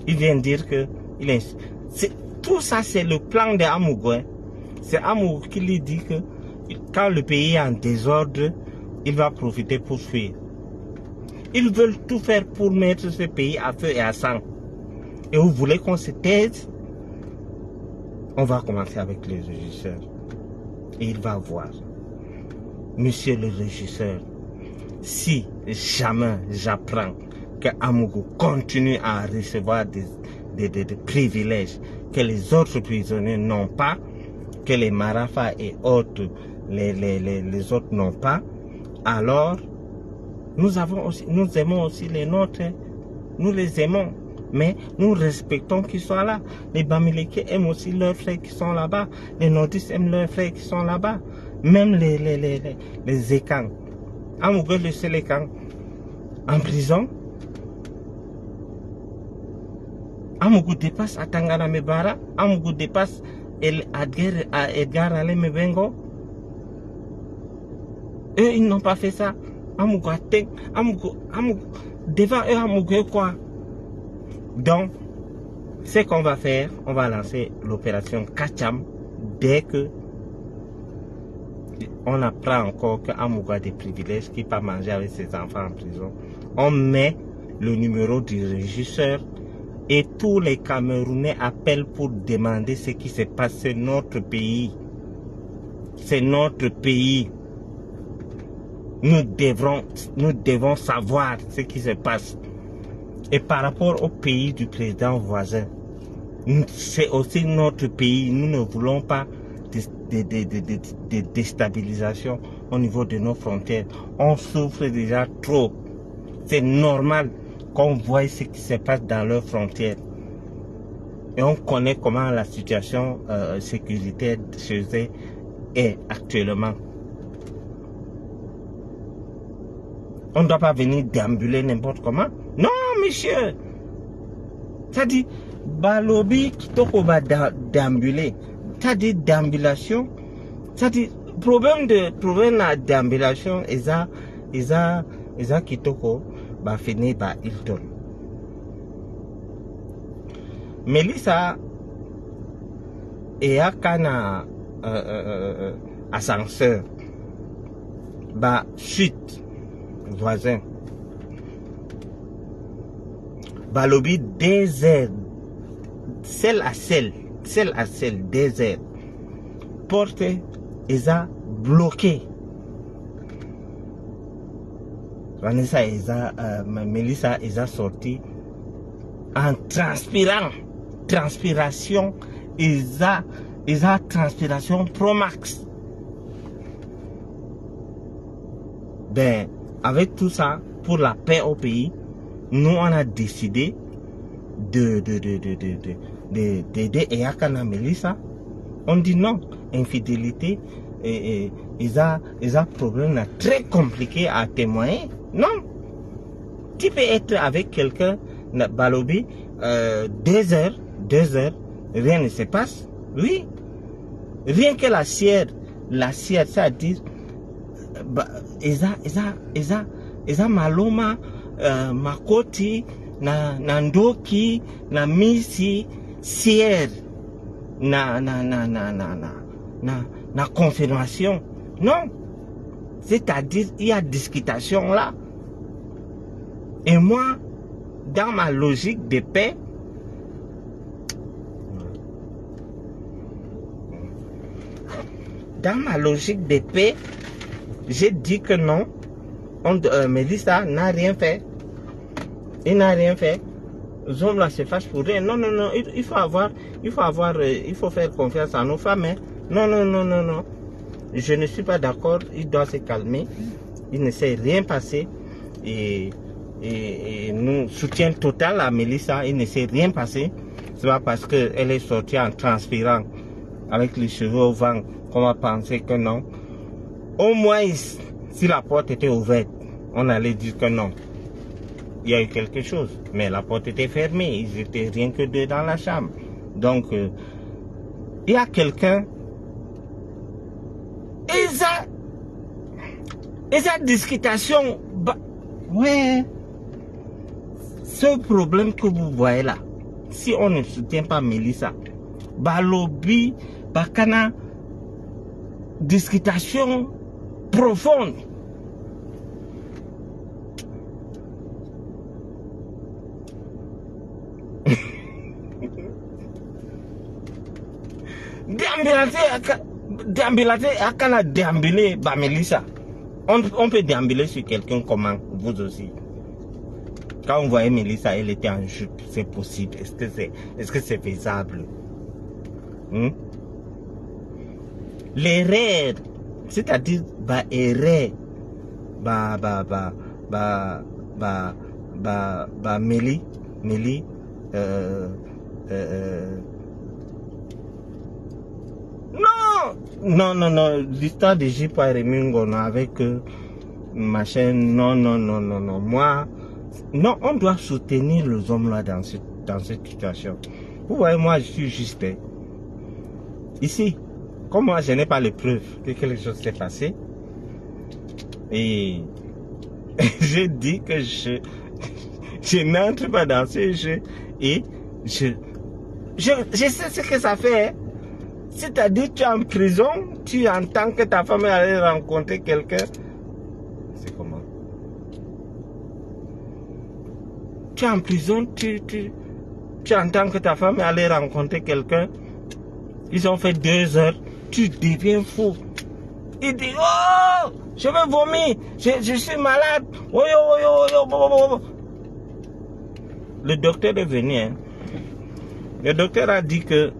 Il vient dire que tout ça c'est le plan de Amougou. Hein. C'est Amougou qui lui dit que quand le pays est en désordre, il va profiter pour fuir. Ils veulent tout faire pour mettre ce pays à feu et à sang. Et vous voulez qu'on se taise? On va commencer avec le régisseur. Et il va voir. Monsieur le régisseur, si jamais j'apprends que Amougou continue à recevoir des privilèges que les autres prisonniers n'ont pas, que les Marafas et autres, les autres n'ont pas, alors nous aimons aussi les nôtres. Nous les aimons. Mais nous respectons qu'ils soient là. Les Bamileke aiment aussi leurs frères qui sont là-bas. Les nordistes aiment leurs frères qui sont là-bas. Même les Ekans. Amougou le seul Ekan en prison. Amougou dépasse à Tangana Mebara. Amougou dépasse à Edgar Ale Mebengo. Eux, ils n'ont pas fait ça. Amougou atteint. Amougou. Devant eux, Amougou quoi? Donc, ce qu'on va faire, on va lancer l'opération Kacham dès que on apprend encore qu'Amougou a des privilèges, qu'il ne peut pas manger avec ses enfants en prison. On met le numéro du régisseur et tous les Camerounais appellent pour demander ce qui se passe. C'est notre pays. C'est notre pays. Nous devons savoir ce qui se passe. Et par rapport au pays du président voisin, C'est aussi notre pays. Nous ne voulons pas de déstabilisation au niveau de nos frontières. On souffre déjà trop. C'est normal qu'on voit ce qui se passe dans leurs frontières. Et on connaît comment la situation sécuritaire chez eux est actuellement. On ne doit pas venir déambuler n'importe comment. Non, monsieur. Ça dit, balobi kitoko va déambuler. Ça dit déambulation. Ça dit, problème de déambulation, isa kitoko va finir par Hilton. Melissa et Akana ascenseur bah suite voisin balobi désert celle à celle désert porte eza bloqué Vanessa Melissa eza sorti en transpiration transpiration pro max. Ben avec tout ça, pour la paix au pays, nous on a décidé d'aider Eyakana Melissa. On dit non, infidélité ils ont problème très compliqué à témoigner. Non, tu peux être avec quelqu'un balobi 2 heures, rien ne se passe. Oui, rien que la sière, ça veut dire eza maloma makoti na ndoki na misi sière na confirmation. Non, c'est-à-dire il y a discutation là. Et moi, dans ma logique de paix, j'ai dit que non. Melissa n'a rien fait. Il n'a rien fait. Les hommes là se fâchent pour rien. Non, il faut faire confiance à nos femmes. Hein. Non. Je ne suis pas d'accord. Il doit se calmer. Il ne s'est rien passé. Et nous soutien total à Melissa. Il ne s'est rien passé. C'est pas parce qu'elle est sortie en transpirant avec les cheveux au vent qu'on va penser que non. Au moins, si la porte était ouverte, on allait dire que non. Il y a eu quelque chose. Mais la porte était fermée. Ils étaient rien que 2 dans la chambre. Donc, il y a quelqu'un. Et sa discutation. Ouais. Ce problème que vous voyez là, si on ne soutient pas Melissa, balobi, bakana, discutation profonde. Déambuler akana déambuler ba Melissa. On peut déambuler sur quelqu'un comment, vous aussi. Quand on voyait Melissa, elle était en jupe, c'est possible. Est-ce que c'est faisable? L'erreur, c'est-à-dire erreur, Mélie, non, l'histoire de J.P. Remingo avec machin, non, moi, non, on doit soutenir les hommes là dans cette situation. Vous voyez, moi, je suis juste ici. Comme moi, je n'ai pas les preuves que quelque chose s'est passé. Et je dis que je n'entre pas dans ce jeu. Et je sais ce que ça fait. Hein. C'est-à-dire, tu es en prison, tu entends que ta femme allait rencontrer quelqu'un. C'est comment? Tu es en prison, tu entends que ta femme allait rencontrer quelqu'un. Ils ont fait 2 heures. Tu deviens fou. Il dit, oh, je vais vomir, je suis malade. Oh. Le docteur est venu. Hein. Le docteur a dit que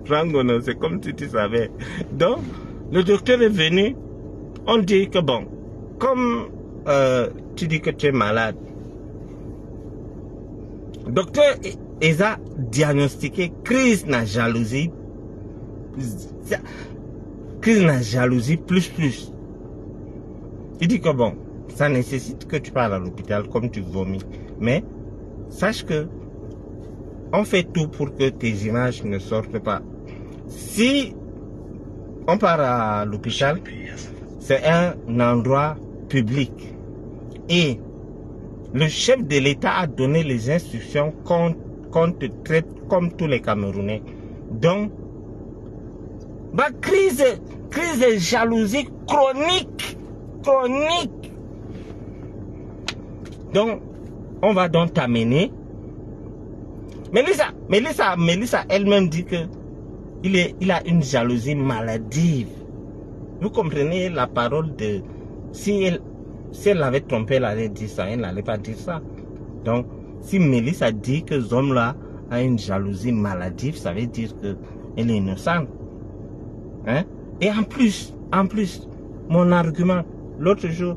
Frangono, c'est comme si tu savais. Donc, le docteur est venu, on dit que bon, comme tu dis que tu es malade, docteur a diagnostiqué crise de jalousie. Crise de jalousie plus. Il dit que bon, ça nécessite que tu parles à l'hôpital comme tu vomis. Mais sache que on fait tout pour que tes images ne sortent pas. Si on part à l'hôpital, c'est un endroit public. Et le chef de l'État a donné les instructions qu'on te traite comme tous les Camerounais. Donc, bah, crise de jalousie chronique. Donc, on va donc t'amener. Mélissa elle-même dit que il a une jalousie maladive. Vous comprenez la parole de... Si elle avait trompé, elle allait dire ça, elle n'allait pas dire ça. Donc, si Mélissa dit que ce homme-là a une jalousie maladive, ça veut dire qu'elle est innocente. Hein? Et en plus, mon argument, l'autre jour,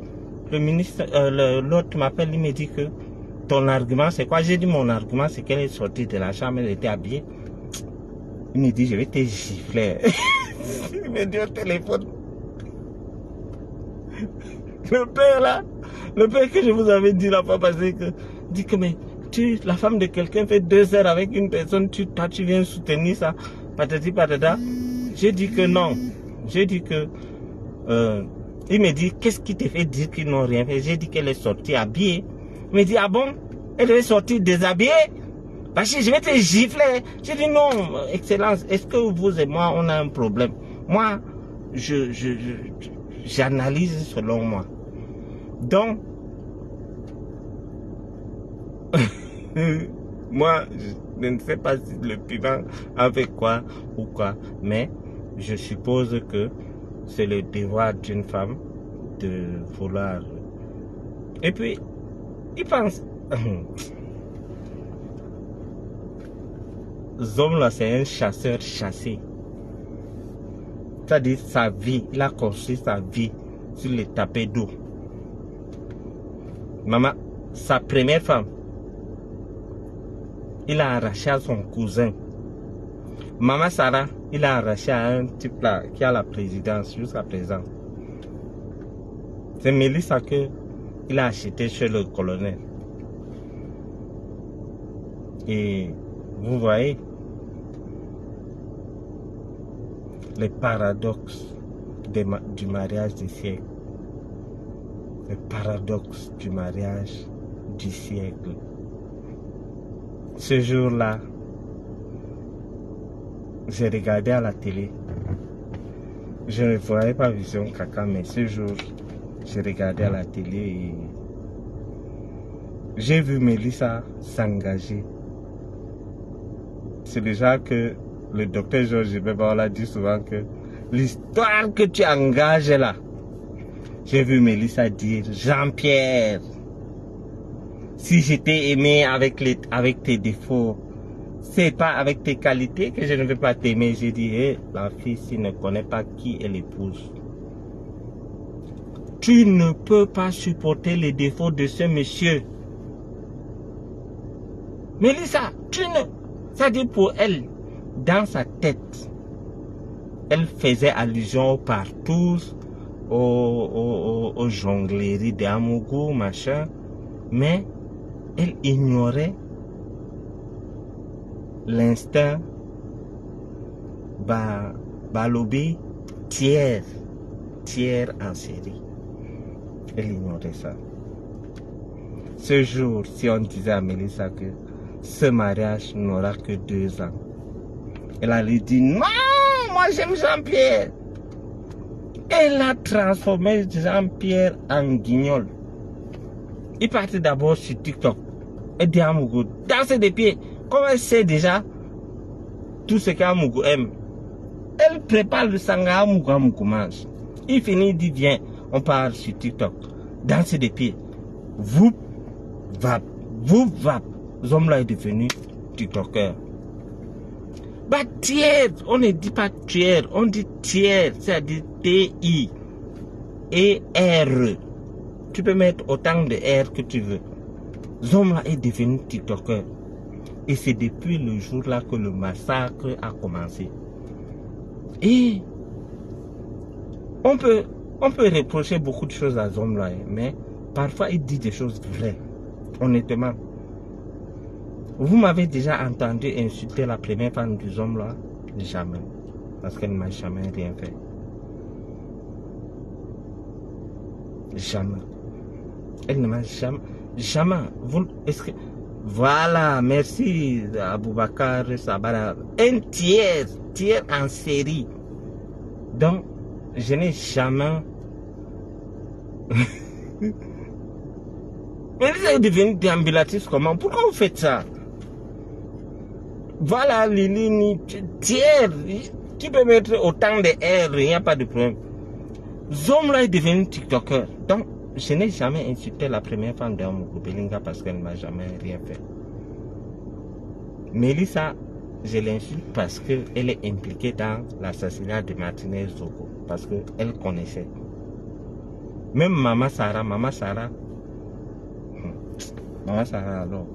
le ministre, l'autre m'appelle, il me dit que ton argument c'est quoi? J'ai dit mon argument c'est qu'elle est sortie de la chambre, elle était habillée. Il me dit je vais te gifler. Il me dit au téléphone. Le père là, le père que je vous avais dit la fois passée, dit que mais la femme de quelqu'un fait 2 heures avec une personne, tu viens soutenir ça, patati patata. J'ai dit que non. J'ai dit que il me dit qu'est-ce qui te fait dire qu'ils n'ont rien fait? J'ai dit qu'elle est sortie habillée. Il me dit ah bon, elle est sortie déshabillée? Parce que je vais te gifler. J'ai dit non, Excellence, est-ce que vous et moi on a un problème? Moi, j'analyse selon moi. Donc, moi, je ne sais pas si le piment avec quoi ou quoi, mais je suppose que c'est le devoir d'une femme de vouloir. Et puis, il pense. Ce homme-là, c'est un chasseur chassé. C'est-à-dire sa vie, il a construit sa vie sur les tapés d'eau. Maman, sa première femme, il a arraché à son cousin. Maman Sarah, il a arraché à un type là qui a la présidence jusqu'à présent. C'est Mélissa que il a acheté chez le colonel. Et vous voyez les paradoxes du mariage du siècle. Les paradoxes du mariage du siècle. Ce jour-là, j'ai regardé à la télé. Je ne voyais pas Vision Caca, mais ce jour, j'ai regardé à la télé et j'ai vu Mélissa s'engager. C'est déjà que le docteur Georges Beba dit souvent que l'histoire que tu engages là, j'ai vu Mélissa dire Jean-Pierre, si je t'ai aimé avec tes défauts, c'est pas avec tes qualités que je ne vais pas t'aimer. J'ai dit, hey, la fille, s'il ne connaît pas qui elle épouse, tu ne peux pas supporter les défauts de ce monsieur. Mélissa, c'est-à-dire pour elle, dans sa tête, elle faisait allusion aux partous, aux jongleries d'Amougou, machin, mais elle ignorait l'instinct Balobi tiers en série. Elle ignorait ça. Ce jour, si on disait à Mélissa que ce mariage n'aura que 2 ans, elle allait dire non, moi j'aime Jean-Pierre. Elle a transformé Jean-Pierre en guignol. Il partait d'abord sur TikTok et dit à Amougou, danser des pieds. Comme elle sait déjà tout ce qu'Amougou aime, elle prépare le sanga Amougou mange. Il finit, il dit viens, on part sur TikTok, danser des pieds. Vous Vous, hommes-là, est devenu TikToker. Bah, tiers, on ne dit pas tiers, on dit tiers, c'est-à-dire T-I-E-R. Tu peux mettre autant de R que tu veux. Zomla est devenu TikToker. Et c'est depuis le jour-là que le massacre a commencé. Et on peut reprocher beaucoup de choses à Zomla, mais parfois il dit des choses vraies, honnêtement. Vous m'avez déjà entendu insulter la première femme du Zomla? Jamais. Parce qu'elle ne m'a jamais rien fait. Jamais. Elle ne m'a jamais. Voilà, merci Aboubakar Sabara. Un tiers en série. Donc, je n'ai jamais. Mais vous êtes devenu déambulatrice comment? Pourquoi vous faites ça? Voilà, Lili, tiers. Tu peux mettre autant de R, il n'y a pas de problème. Zomla est devenu TikToker. Donc, je n'ai jamais insulté la première femme de Amougou Belinga parce qu'elle ne m'a jamais rien fait. Mélissa, je l'insulte parce qu'elle est impliquée dans l'assassinat de Martinez Zogo. Parce qu'elle connaissait. Même Maman Sarah alors.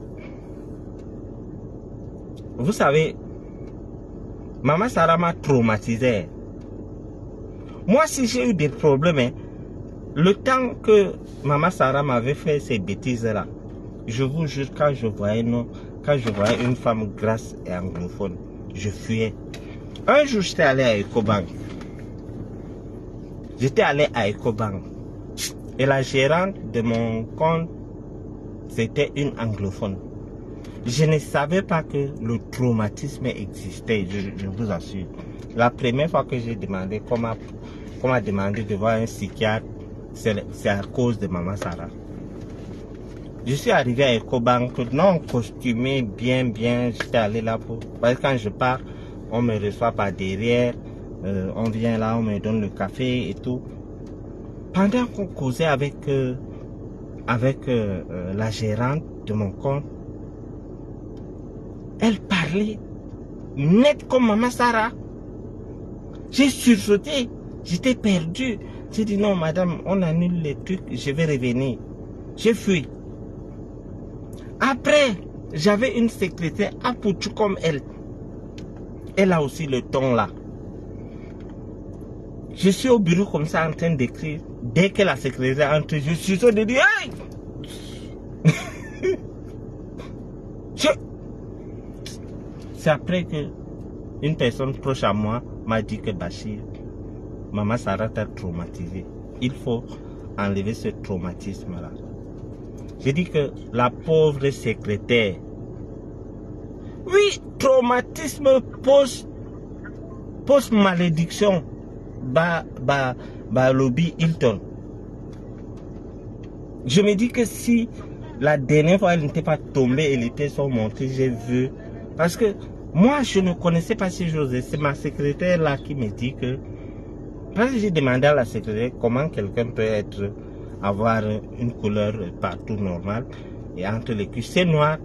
Vous savez, Maman Sarah m'a traumatisé. Moi, si j'ai eu des problèmes, le temps que Maman Sarah m'avait fait ces bêtises-là, je vous jure, quand je voyais une femme grasse et anglophone, je fuyais. Un jour, j'étais allé à Ecobank. Et la gérante de mon compte, c'était une anglophone. Je ne savais pas que le traumatisme existait, je vous assure. La première fois que j'ai demandé, qu'on m'a demandé de voir un psychiatre, c'est à cause de Maman Sarah. Je suis arrivé à Ecobank, non costumé, bien, j'étais allé là pour... Parce que quand je pars, on me reçoit par derrière, on vient là, on me donne le café et tout. Pendant qu'on causait avec la gérante de mon compte, elle parlait net comme Maman Sarah. J'ai sursauté, j'étais perdu. J'ai dit non madame, on annule les trucs, je vais revenir. J'ai fui. Après, j'avais une secrétaire apouchou comme elle. Elle a aussi le ton là. Je suis au bureau comme ça en train d'écrire. Dès que la secrétaire entre, je suis sûr de dire hey! C'est après que une personne proche à moi m'a dit que Bachir, Maman Sarah t'a traumatisé. Il faut enlever ce traumatisme-là. J'ai dit que la pauvre secrétaire, oui, traumatisme post-malédiction, lobby Hilton. Je me dis que si la dernière fois elle n'était pas tombée, elle était surmontée, j'ai vu. Parce que moi, je ne connaissais pas ces choses. C'est ma secrétaire là qui me dit que... Parce que j'ai demandé à la secrétaire comment quelqu'un peut avoir une couleur partout normale. Et entre les cuisses, c'est noir.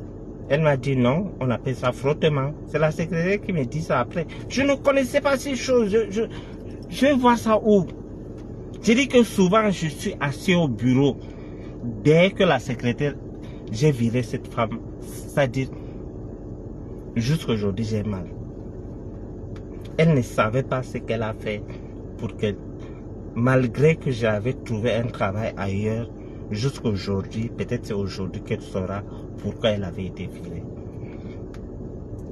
Elle m'a dit non, on appelle ça frottement. C'est la secrétaire qui me dit ça après. Je ne connaissais pas ces choses. Je vais voir ça où? J'ai dit que souvent, je suis assis au bureau. Dès que la secrétaire, j'ai viré cette femme. C'est-à-dire... Jusqu'aujourd'hui, j'ai mal. Elle ne savait pas ce qu'elle a fait pour que, malgré que j'avais trouvé un travail ailleurs, jusqu'aujourd'hui, peut-être c'est aujourd'hui qu'elle saura pourquoi elle avait été virée.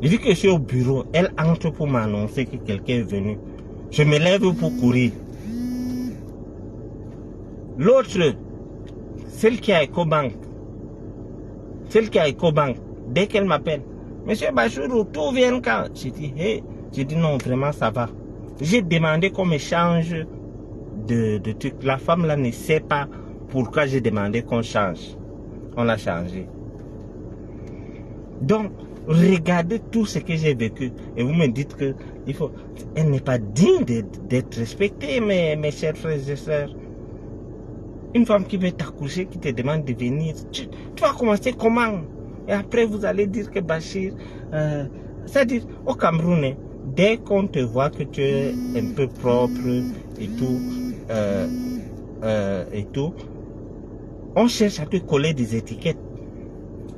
Vu que je suis au bureau, elle entre pour m'annoncer que quelqu'un est venu. Je me lève pour courir. L'autre, celle qui a Ecobank, dès qu'elle m'appelle, Monsieur Bachourou, tout vient quand? J'ai dit, hey. J'ai dit non, vraiment ça va. J'ai demandé qu'on me change de truc. La femme là ne sait pas pourquoi j'ai demandé qu'on change. On l'a changé. Donc, regardez tout ce que j'ai vécu. Et vous me dites que elle n'est pas digne d'être respectée, mes chers frères et sœurs. Une femme qui veut t'accoucher, qui te demande de venir, tu vas commencer comment? Et après, vous allez dire que Bachir... c'est-à-dire, au Cameroun, hein, dès qu'on te voit que tu es un peu propre et tout, on cherche à te coller des étiquettes.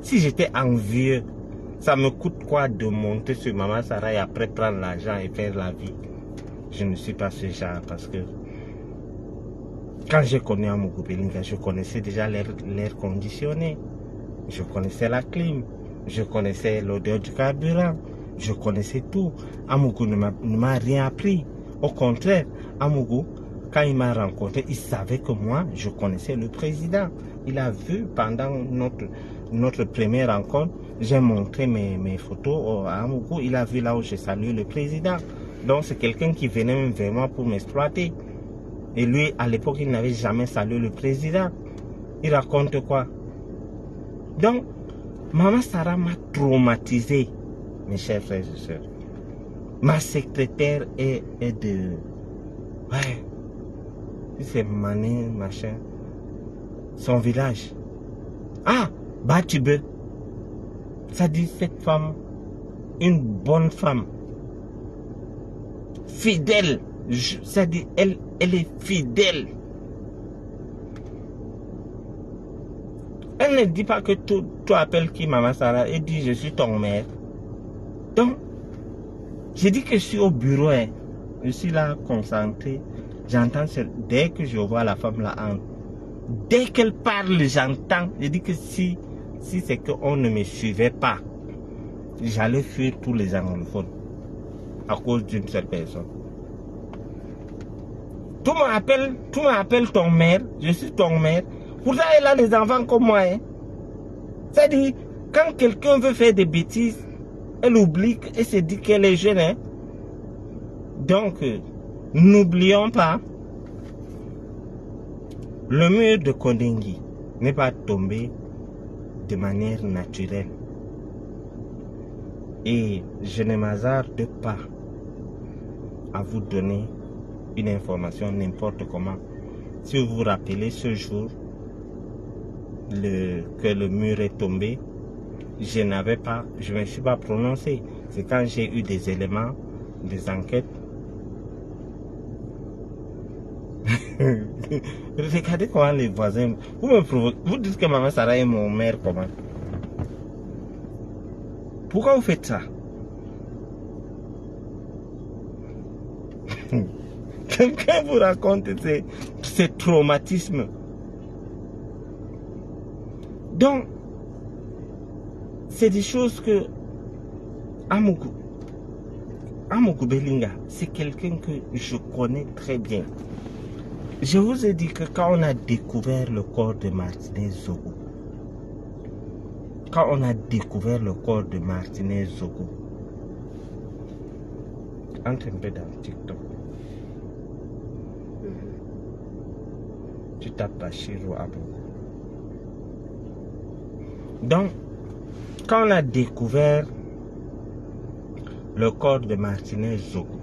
Si j'étais envieux, ça me coûte quoi de monter sur Maman Sarah et après prendre l'argent et faire la vie? Je ne suis pas ce genre parce que quand j'ai connu Amougou Belinga, je connaissais déjà l'air conditionné. Je connaissais la clim. Je connaissais l'odeur du carburant. Je connaissais tout. Amougou ne m'a rien appris. Au contraire, Amougou, quand il m'a rencontré, il savait que moi, je connaissais le président. Il a vu pendant notre première rencontre, j'ai montré mes photos à Amougou. Il a vu là où je salue le président. Donc c'est quelqu'un qui venait même vers moi pour m'exploiter. Et lui, à l'époque, il n'avait jamais salué le président. Il raconte quoi? Donc, Maman Sarah m'a traumatisé, mes chers frères et sœurs. Ma secrétaire est de... Ouais, c'est Mané, machin. Son village. Ah, Batube. Ça dit cette femme, une bonne femme. Fidèle. Ça dit, elle est fidèle. Elle ne dit pas que tu appelles qui Maman Sarah. Elle dit je suis ton mère. Donc, je dis que je suis au bureau. Hein. Je suis là concentré. J'entends, dès que je vois la femme là, dès qu'elle parle, j'entends. Je dis que si c'est qu'on ne me suivait pas, j'allais fuir tous les anglophones à cause d'une seule personne. Tout m'appelle ton mère, je suis ton mère. Pourtant, elle a des enfants comme moi. Hein. C'est-à-dire, quand quelqu'un veut faire des bêtises, elle oublie et se dit qu'elle est jeune. Hein. Donc, n'oublions pas, le mur de Kondengui n'est pas tombé de manière naturelle. Et je ne m'hasarde pas à vous donner une information n'importe comment. Si vous vous rappelez ce jour que le mur est tombé, je ne me suis pas prononcé. C'est quand j'ai eu des éléments, des enquêtes. Regardez comment les voisins... Vous me provoquez. Vous dites que Maman Sarah est mon mère comment? Pourquoi vous faites ça? Quelqu'un vous raconte ces traumatismes. Donc, c'est des choses que Amougou Belinga, c'est quelqu'un que je connais très bien. Je vous ai dit que quand on a découvert le corps de Martinez Zogo, entre un peu dans TikTok, tu tapes Bachir ou Abou. Donc, quand on a découvert le corps de Martinez Zogo,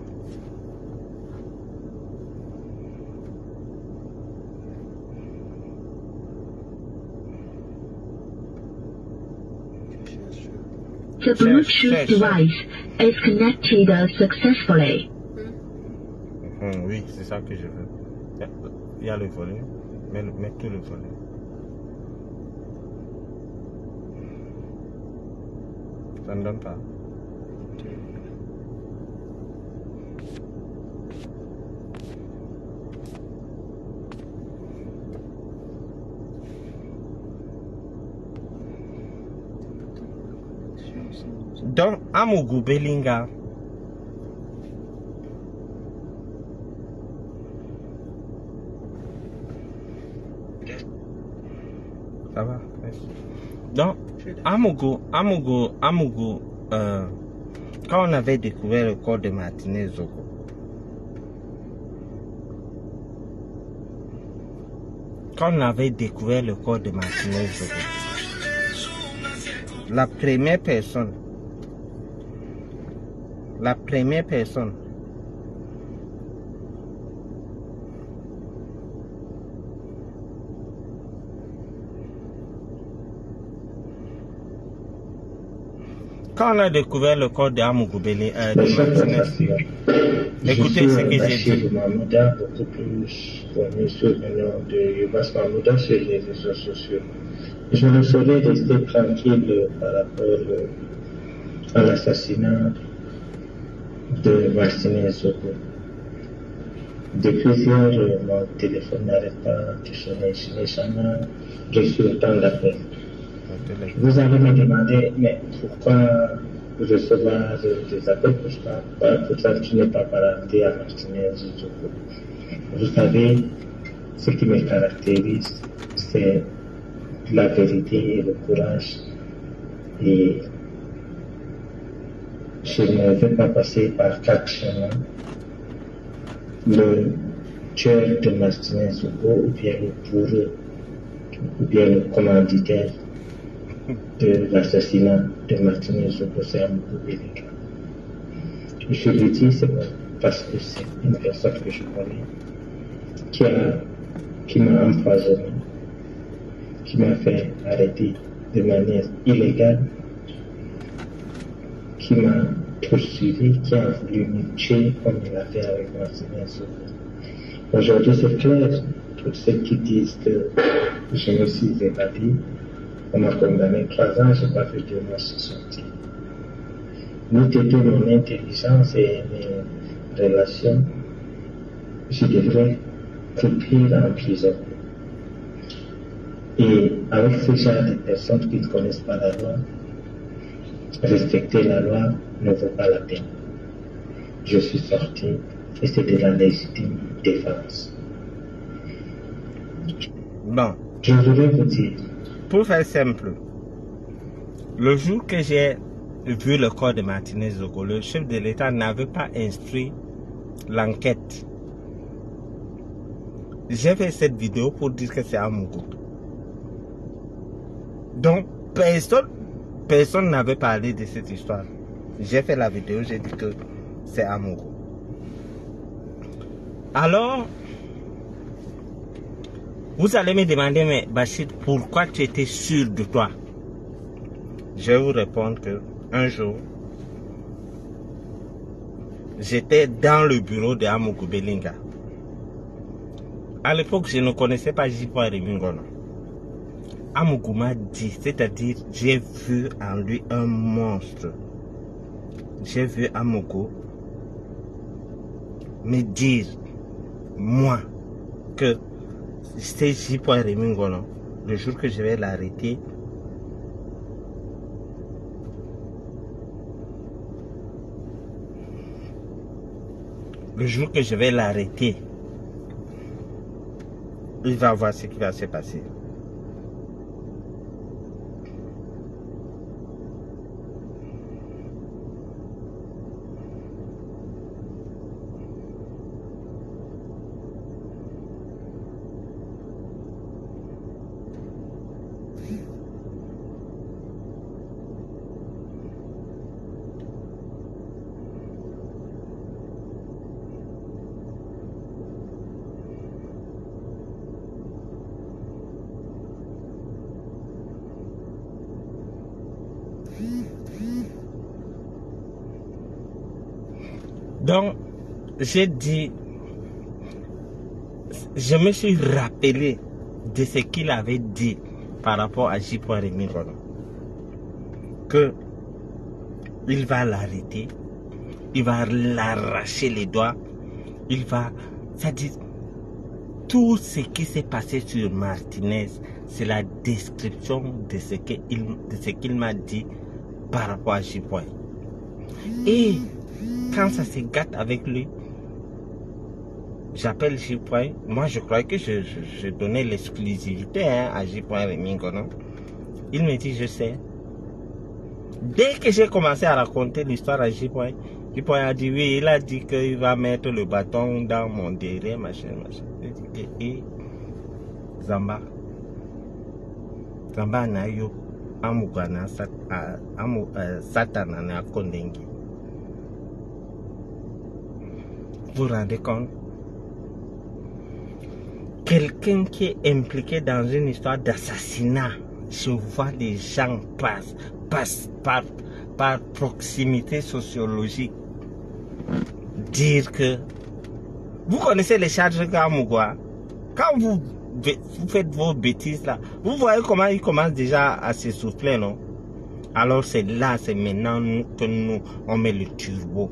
The Bluetooth device is connected successfully. Oui, c'est ça que je veux. Il y a le volume. Mets tout le volume. Ça ne donne pas. Donc, Amougou Belinga, ça va, merci. Donc, Amougou, quand on avait découvert le corps de Martinez Zogo, la première personne Quand on a découvert le corps d'Amougou Belinga, Mais chers compatriotes, écoutez ce que j'ai Bachir dit. Mahmouda, beaucoup plus connu sous le nom de Yubas Mahmouda sur les réseaux sociaux. Je ne saurais rester tranquille par rapport à l'assassinat de Martinez Zogo. Depuis hier, mon téléphone n'arrête pas de sonner. Je n'ai jamais reçu autant d'appels. Vous allez me demander, mais pourquoi recevoir des appels pour ça tu n'es pas parenté à Martinez Zogo. Vous savez, ce qui me caractérise, c'est la vérité et le courage. Et je ne veux pas passer par 4 chemins. Le tueur de Martinez Zogo, ou bien le bourreau, ou bien le commanditaire de l'assassinat de Martinez Zogo, c'est Amougou Belinga. Je le dis, c'est parce que c'est une personne que je connais qui m'a empoisonné, qui m'a fait arrêter de manière illégale, qui m'a poursuivi, qui a voulu me tuer comme il a fait avec Martinez Zogo. Aujourd'hui, c'est clair, pour ceux qui disent que je me suis évadé, on m'a condamné 3 ans, je n'ai pas fait 2 mois sur sortie. Nous t'aidons mon intelligence et mes relations, je devrais courir en prison. Et avec ce genre de personnes qui ne connaissent pas la loi, respecter la loi ne vaut pas la peine. Je suis sorti et c'est de la légitime défense. Bon, Je voudrais vous dire, pour faire simple, le jour que j'ai vu le corps de Martinez Zogo, le chef de l'État n'avait pas instruit l'enquête. J'ai fait cette vidéo pour dire que c'est Amougou. Donc, personne n'avait parlé de cette histoire. J'ai fait la vidéo, j'ai dit que c'est Amougou. Alors, vous allez me demander, mais Bachir, pourquoi tu étais sûr de toi? Je vais vous répondre que un jour, j'étais dans le bureau de Amougou Belinga. À l'époque, je ne connaissais pas J.Rémy Ngono. Amougou m'a dit, c'est-à-dire, j'ai vu en lui un monstre. J'ai vu Amougou me dire, moi, que c'est J.Rémy Ngono. Le jour que je vais l'arrêter, il va voir ce qui va se passer. Donc, j'ai dit, je me suis rappelé de ce qu'il avait dit par rapport à J.Rémy Ngono. Que il va l'arrêter, il va l'arracher les doigts, il va... C'est-à-dire, tout ce qui s'est passé sur Martinez, c'est la description de ce qu'il m'a dit par rapport à J.Rémy. Et quand ça se gâte avec lui, j'appelle J.Rémy. Moi, je croyais que je donnais l'exclusivité à J.Rémy Ngono. Il me dit, je sais. Dès que j'ai commencé à raconter l'histoire à J.Rémy, J.Rémy a dit, oui, il a dit qu'il va mettre le bâton dans mon derrière, machin. J'ai dit, et Zamba n'a eu Amugana Satana na Kondengi. Vous vous rendez compte? Quelqu'un qui est impliqué dans une histoire d'assassinat, je vois les gens par proximité sociologique, dire que vous connaissez les charges Gamougoua. Quand vous faites vos bêtises là, vous voyez comment ils commencent déjà à s'essouffler, non? Alors c'est là, c'est maintenant que nous, on met le turbo.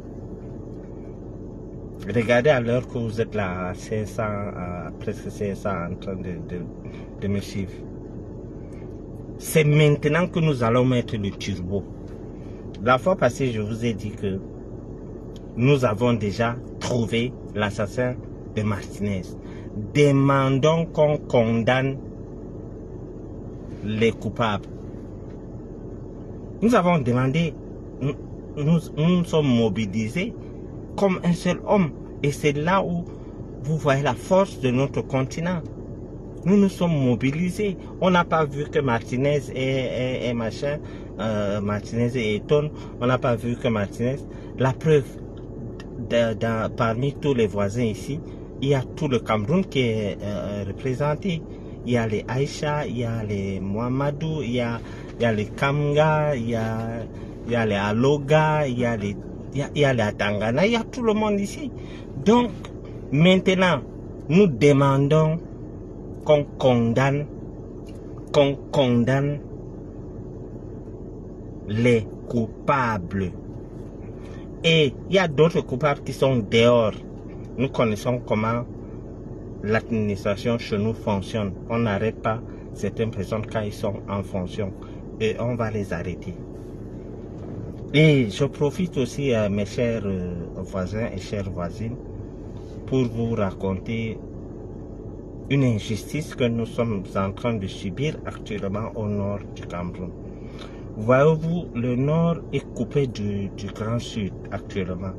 Regardez à l'heure que vous êtes là, à 500, presque 500 en train de me suivre. C'est maintenant que nous allons mettre le turbo. La fois passée, je vous ai dit que nous avons déjà trouvé l'assassin de Martinez. Demandons qu'on condamne les coupables. Nous avons demandé, nous sommes mobilisés comme un seul homme. Et c'est là où vous voyez la force de notre continent. Nous nous sommes mobilisés. On n'a pas vu que Martinez et machin, Martinez et Eton, on n'a pas vu que Martinez. La preuve, parmi tous les voisins ici, il y a tout le Cameroun qui est représenté. Il y a les Aïcha, il y a les Mohamedou, il y a les Kamga, il y a les Aloga, il y a les Atangana, il y a tout le monde ici. Donc, maintenant, nous demandons qu'on condamne les coupables. Et il y a d'autres coupables qui sont dehors. Nous connaissons comment l'administration chez nous fonctionne. On n'arrête pas certaines personnes quand ils sont en fonction. Et on va les arrêter. Et je profite aussi, mes chers voisins et chères voisines, pour vous raconter une injustice que nous sommes en train de subir actuellement au nord du Cameroun. Voyez-vous, le nord est coupé du Grand Sud actuellement.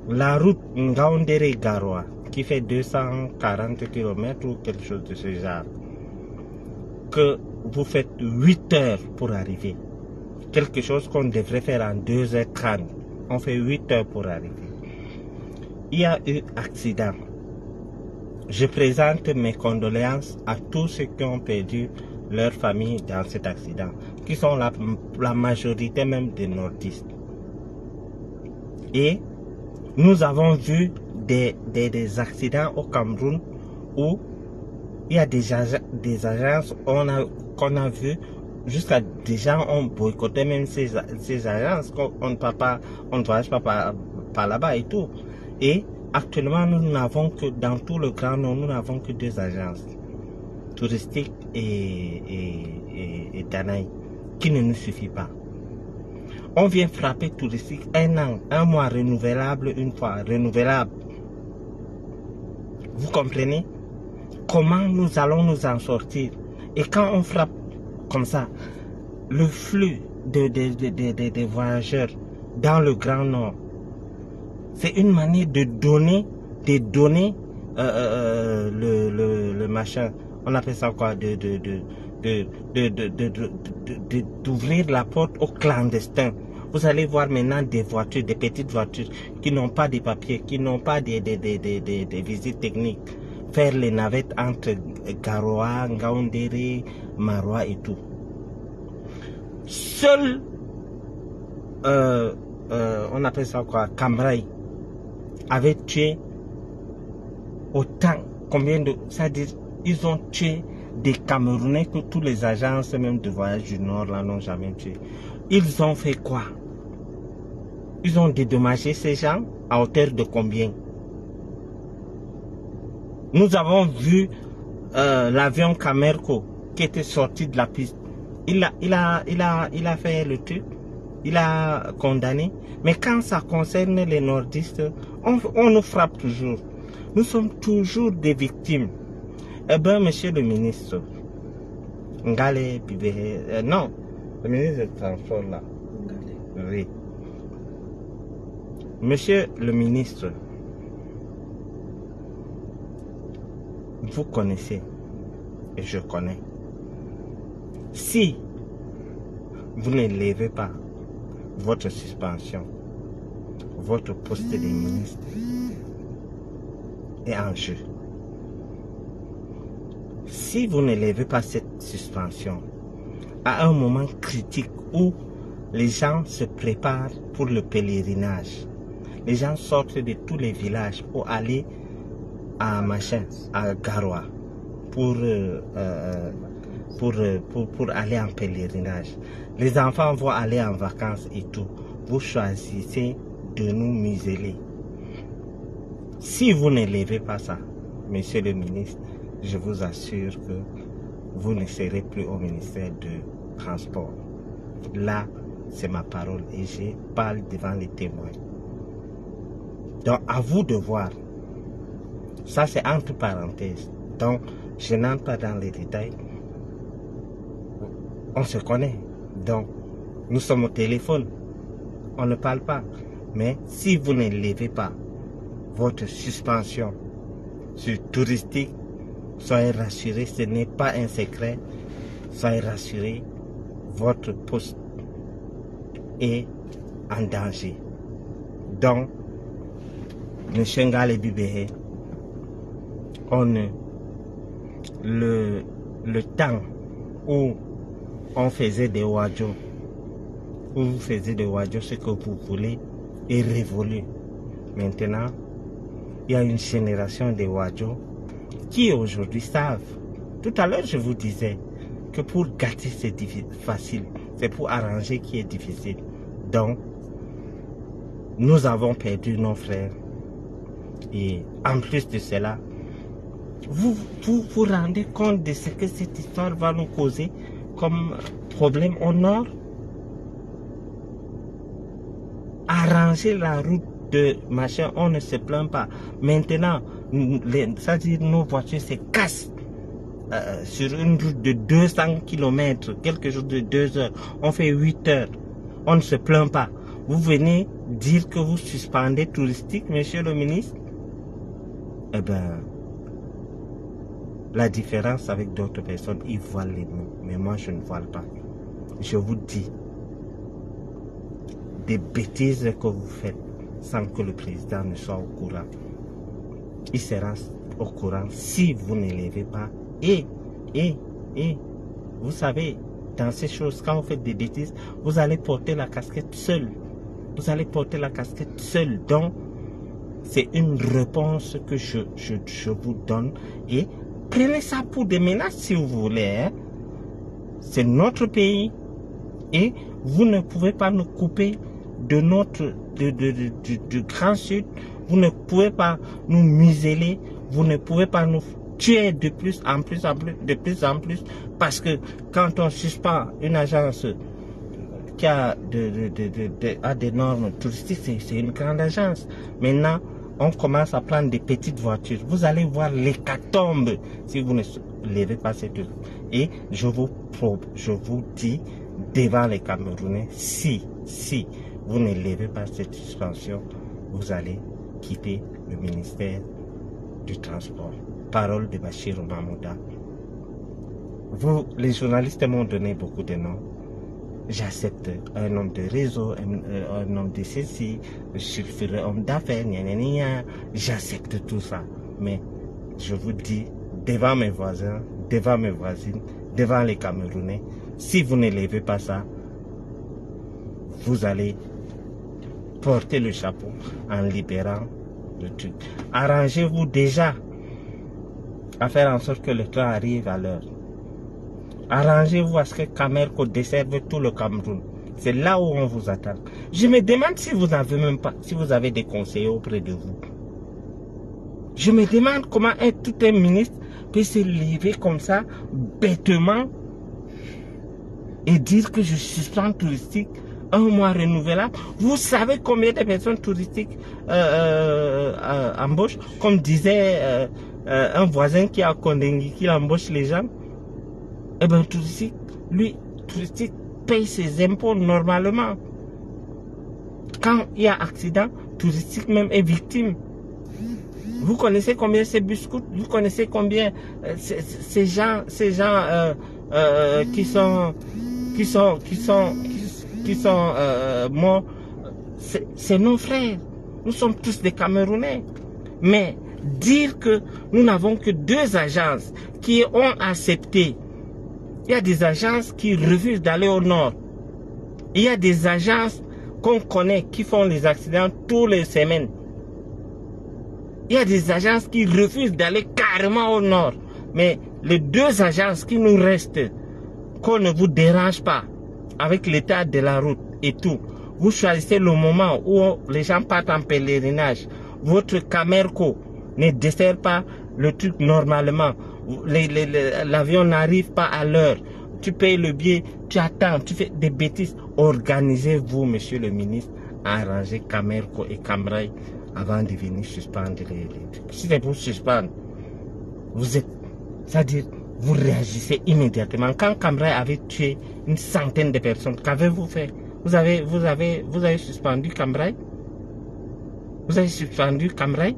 La route Ngaoundéré-Garoua, qui fait 240 km ou quelque chose de ce genre, que vous faites 8 heures pour arriver. Quelque chose qu'on devrait faire en 2h30. On fait 8 heures pour arriver. Il y a eu accident. Je présente mes condoléances à tous ceux qui ont perdu leur famille dans cet accident, qui sont la majorité même des nordistes. Et nous avons vu des accidents au Cameroun où il y a des agences qu'on a vu jusqu'à des gens ont boycotté même ces agences, on ne voyage pas par là-bas et tout. Et actuellement, nous n'avons que, dans tout le Grand Nord, nous n'avons que 2 agences, touristiques et Danaï, qui ne nous suffit pas. On vient frapper touristique 1 an, 1 mois renouvelable, une fois renouvelable. Vous comprenez? Comment nous allons nous en sortir? Et quand on frappe comme ça, le flux des voyageurs dans le Grand Nord, c'est une manière de donner le machin, on appelle ça quoi, d'ouvrir la porte aux clandestins. Vous allez voir maintenant des voitures, des petites voitures qui n'ont pas de papiers, qui n'ont pas des visites techniques, faire les navettes entre Garoua, Ngaoundéré, Maroua et tout. Seul, on appelle ça quoi, Cambrai, avait tué autant, combien de, c'est-à-dire, ils ont tué des Camerounais que tous les agences même de voyage du Nord là n'ont jamais tué. Ils ont fait quoi? Ils ont dédommagé ces gens à hauteur de combien? Nous avons vu l'avion Camerco qui était sorti de la piste. Il a fait le truc, il a condamné. Mais quand ça concerne les nordistes, on nous frappe toujours. Nous sommes toujours des victimes. Eh bien, monsieur le ministre, Ngale Bibé, non, le ministre des Transports là. Oui. Monsieur le ministre, vous connaissez, et je connais. Si vous ne levez pas votre suspension, votre poste de ministre est en jeu. Si vous ne levez pas cette suspension, à un moment critique où les gens se préparent pour le pèlerinage. Les gens sortent de tous les villages pour aller à Garoua, pour aller en pèlerinage. Les enfants vont aller en vacances et tout. Vous choisissez de nous museler. Si vous ne levez pas ça, monsieur le ministre, je vous assure que vous ne serez plus au ministère du Transport. Là, c'est ma parole et je parle devant les témoins. Donc, à vous de voir. Ça, c'est entre parenthèses. Donc, je n'entre pas dans les détails. On se connaît. Donc, nous sommes au téléphone. On ne parle pas. Mais si vous ne levez pas votre suspension sur touristique, soyez rassurés, ce n'est pas un secret. Soyez rassurés, votre poste est en danger. Donc, le Shengal Bibé, le temps où on faisait des wadjo, où vous faisiez des wadjo, ce que vous voulez, est révolu. Maintenant, il y a une génération de wadjo qui aujourd'hui savent. Tout à l'heure, je vous disais que pour gâter, c'est facile. C'est pour arranger qui est difficile. Donc, nous avons perdu nos frères. Et en plus de cela, vous vous rendez compte de ce que cette histoire va nous causer comme problème au nord? Arranger la route de machin, on ne se plaint pas. Maintenant, c'est-à-dire nos voitures se cassent sur une route de 200 km, quelque chose de 2 heures. On fait 8 heures. On ne se plaint pas. Vous venez dire que vous suspendez touristique, monsieur le ministre? Eh bien, la différence avec d'autres personnes, ils voient les mots. Mais moi, je ne vois pas. Je vous dis, des bêtises que vous faites sans que le président ne soit au courant. Il sera au courant si vous ne levez pas. Et, vous savez, dans ces choses, quand vous faites des bêtises, vous allez porter la casquette seul. Vous allez porter la casquette seul. Donc, c'est une réponse que je vous donne. Et prenez ça pour des menaces si vous voulez. Hein. C'est notre pays. Et vous ne pouvez pas nous couper de notre du Grand Sud. Vous ne pouvez pas nous museler. Vous ne pouvez pas nous tuer de plus en plus, de plus en plus. Parce que quand on suspend une agence qui a des normes touristiques, c'est une grande agence. Maintenant, on commence à prendre des petites voitures. Vous allez voir l'hécatombe si vous ne levez pas cette... Et je vous dis devant les Camerounais, si vous ne levez pas cette suspension, vous allez quitter le ministère du Transport. Parole de Bachir Mamouda. Vous, les journalistes m'ont donné beaucoup de noms. J'accepte un nom de réseau, un nom de ceci, je ferai homme d'affaires, j'accepte tout ça. Mais je vous dis, devant mes voisins, devant mes voisines, devant les Camerounais, si vous ne levez pas ça, vous allez porter le chapeau en libérant le truc. Arrangez-vous déjà à faire en sorte que le train arrive à l'heure. Arrangez-vous à ce que Camerco desserve tout le Cameroun. C'est là où on vous attend. Je me demande si vous n'avez même pas, si vous avez des conseillers auprès de vous. Je me demande comment tout un ministre peut se lever comme ça, bêtement, et dire que je suis suspends touristique, un mois renouvelable. Vous savez combien de personnes touristiques embauchent? Comme disait un voisin qui a Kondengui, qui embauche les gens. Eh bien, touristique, lui, touristique paye ses impôts normalement. Quand il y a accident, touristique même est victime. Vous connaissez combien ces bus coûtent? Vous connaissez combien ces gens qui sont morts? C'est nos frères. Nous sommes tous des Camerounais. Mais dire que nous n'avons que 2 agences qui ont accepté. Il y a des agences qui refusent d'aller au nord. Il y a des agences qu'on connaît qui font les accidents tous les semaines. Il y a des agences qui refusent d'aller carrément au nord. Mais les deux agences qui nous restent, qu'on ne vous dérange pas avec l'état de la route et tout, vous choisissez le moment où les gens partent en pèlerinage. Votre Camerco ne dessert pas le truc normalement. L'avion n'arrive pas à l'heure. Tu payes le billet, tu attends, tu fais des bêtises. Organisez-vous, monsieur le ministre, à arranger Camerco et Camrail avant de venir suspendre les trucs. Si c'est pour suspendre, vous êtes, c'est-à-dire, vous réagissez immédiatement. Quand Camrail avait tué une centaine de personnes, qu'avez-vous fait? Vous avez suspendu Camrail? Vous avez suspendu Camrail?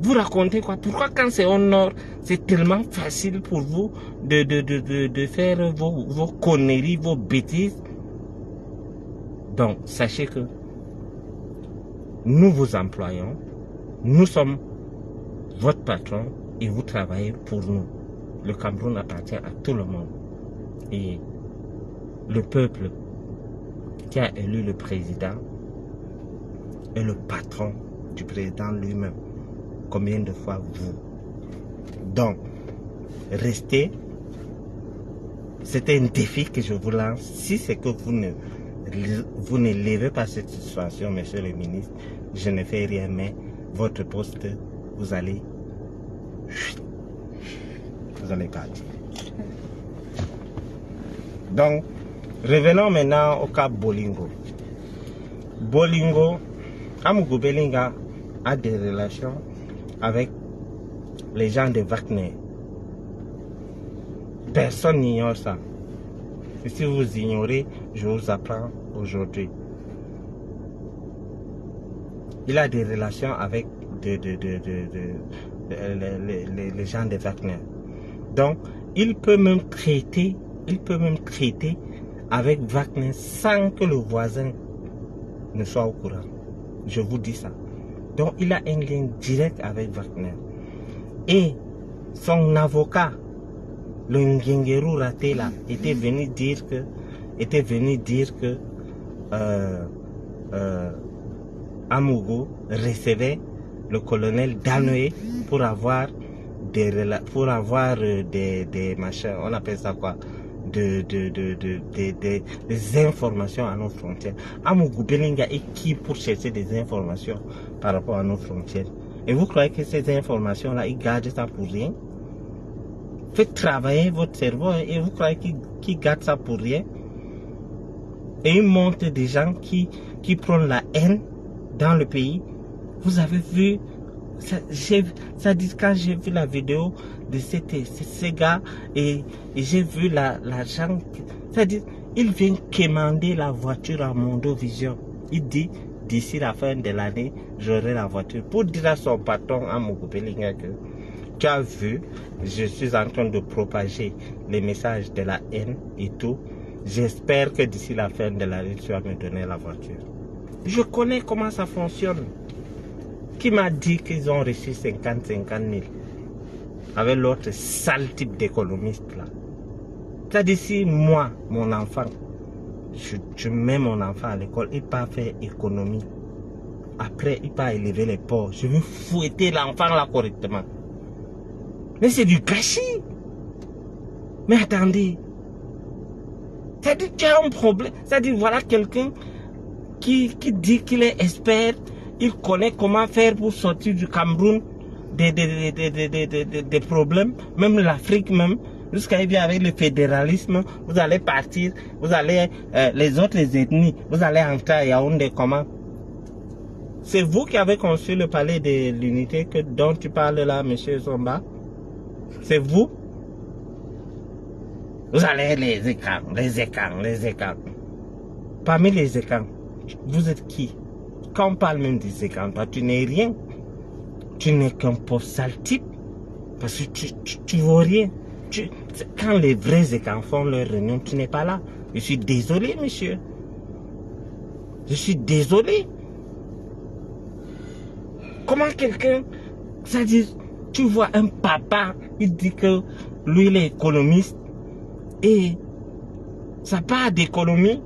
Vous racontez quoi? Pourquoi quand c'est au nord, c'est tellement facile pour vous de faire vos conneries, vos bêtises? Donc, sachez que nous vous employons, nous sommes votre patron et vous travaillez pour nous. Le Cameroun appartient à tout le monde. Et le peuple qui a élu le président est le patron du président lui-même. Combien de fois vous? Donc, restez. C'était un défi que je vous lance. Si c'est que vous ne levez pas cette situation, monsieur le ministre, je ne fais rien, mais votre poste, vous allez partir. Donc, revenons maintenant au cas Bolingo. Bolingo, Amougou Belinga a des relations avec les gens de Wagner. Personne n'ignore ça. Et si vous ignorez, je vous apprends aujourd'hui. Il a des relations avec les gens de Wagner. Donc, il peut même traiter avec Wagner sans que le voisin ne soit au courant. Je vous dis ça. Donc, il a un lien direct avec Wagner. Et son avocat, le Ngengeru raté là, était venu dire que Amougou recevait le colonel Danoé pour avoir des machins, on appelle ça quoi, des informations à nos frontières. Amougou Belinga est qui pour chercher des informations par rapport à nos frontières? Et vous croyez que ces informations-là, ils gardent ça pour rien? Faites travailler votre cerveau et vous croyez qu'ils gardent ça pour rien? Et ils montrent des gens qui prennent la haine dans le pays. Vous avez vu, ça dit quand j'ai vu la vidéo de ces gars et j'ai vu l'argent, ça dit, il vient commander la voiture à Mondovision. Il dit, d'ici la fin de l'année, j'aurai la voiture. Pour dire à son patron, à Amougou Belinga, que tu as vu, je suis en train de propager les messages de la haine et tout. J'espère que d'ici la fin de l'année, tu vas me donner la voiture. Je connais comment ça fonctionne. Qui m'a dit qu'ils ont reçu 50 000 avec l'autre sale type d'économiste là? C'est-à-dire si moi, mon enfant, je mets mon enfant à l'école, il part faire économie. Après, il part élever les porcs. Je veux fouetter l'enfant là correctement. Mais c'est du gâchis. Mais attendez. C'est-à-dire qu'il y a un problème. C'est-à-dire voilà quelqu'un qui dit qu'il est expert. Il connaît comment faire pour sortir du Cameroun des problèmes. Même l'Afrique même. Jusqu'à arriver avec le fédéralisme, vous allez partir, vous allez, les autres ethnies, vous allez entrer à Yaoundé comment? C'est vous qui avez construit le palais de l'unité dont tu parles là, monsieur Zomba? C'est vous? Vous allez les écrans. Parmi les écrans, vous êtes qui? Quand on parle même des écrans, toi tu n'es rien. Tu n'es qu'un pauvre sale type. Parce que tu vaux rien. Quand les vrais écrans font leur réunion, tu n'es pas là. Je suis désolé, monsieur. Je suis désolé. Comment quelqu'un, c'est-à-dire, tu vois un papa, il dit que lui il est économiste et ça part d'économie.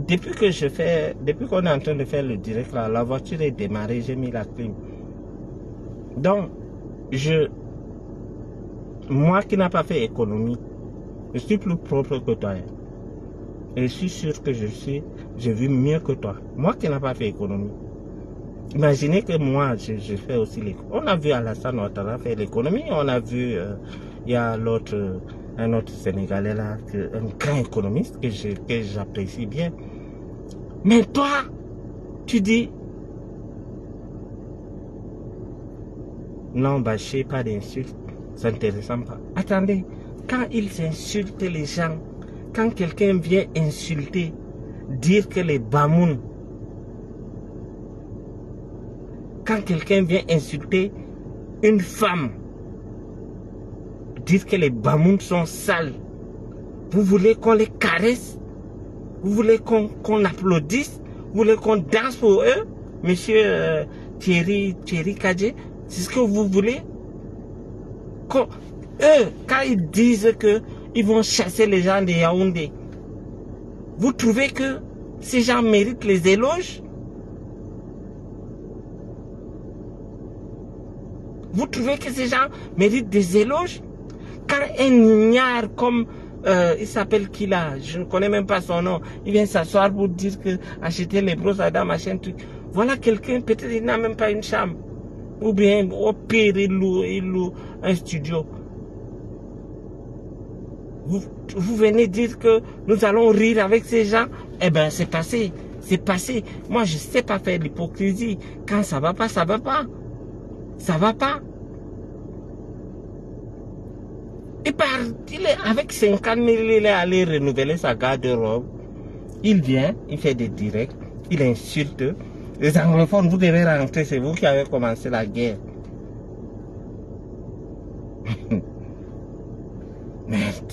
depuis qu'on est en train de faire le direct là, la voiture est démarrée, j'ai mis la clim. Donc, moi qui n'ai pas fait économie, je suis plus propre que toi. Et je suis sûr que je vis mieux que toi. Moi qui n'ai pas fait économie. Imaginez que moi, je fais aussi l'économie. On a vu Alassane Ouattara faire l'économie. On a vu, il y a un autre Sénégalais là, un grand économiste que j'apprécie bien. Mais toi, tu dis, non, bâchez pas d'insultes, ça n'intéressant pas. Attendez, quand ils insultent les gens, quand quelqu'un vient insulter, dire que les Bamoun, quand quelqu'un vient insulter une femme, dire que les Bamoun sont sales, vous voulez qu'on les caresse? Vous voulez qu'on applaudisse? Vous voulez qu'on danse pour eux? Monsieur Thierry Kadje, c'est ce que vous voulez? Quand ils disent qu'ils vont chasser les gens de Yaoundé, vous trouvez que ces gens méritent les éloges? Vous trouvez que ces gens méritent des éloges? Quand un ignare comme, il s'appelle qui là, je ne connais même pas son nom, il vient s'asseoir pour dire que acheter les brosses à dents, machin, truc. Voilà quelqu'un, peut-être il n'a même pas une chambre. Ou bien, au pire, il loue un studio. Vous venez dire que nous allons rire avec ces gens? Eh bien, c'est passé. C'est passé. Moi, je ne sais pas faire l'hypocrisie. Quand ça va pas, ça va pas. Ça va pas. Il est avec 50 000, il est allé renouveler sa garde-robe. Il vient, il fait des directs, il insulte. Les anglophones, vous devez rentrer, c'est vous qui avez commencé la guerre. Merde.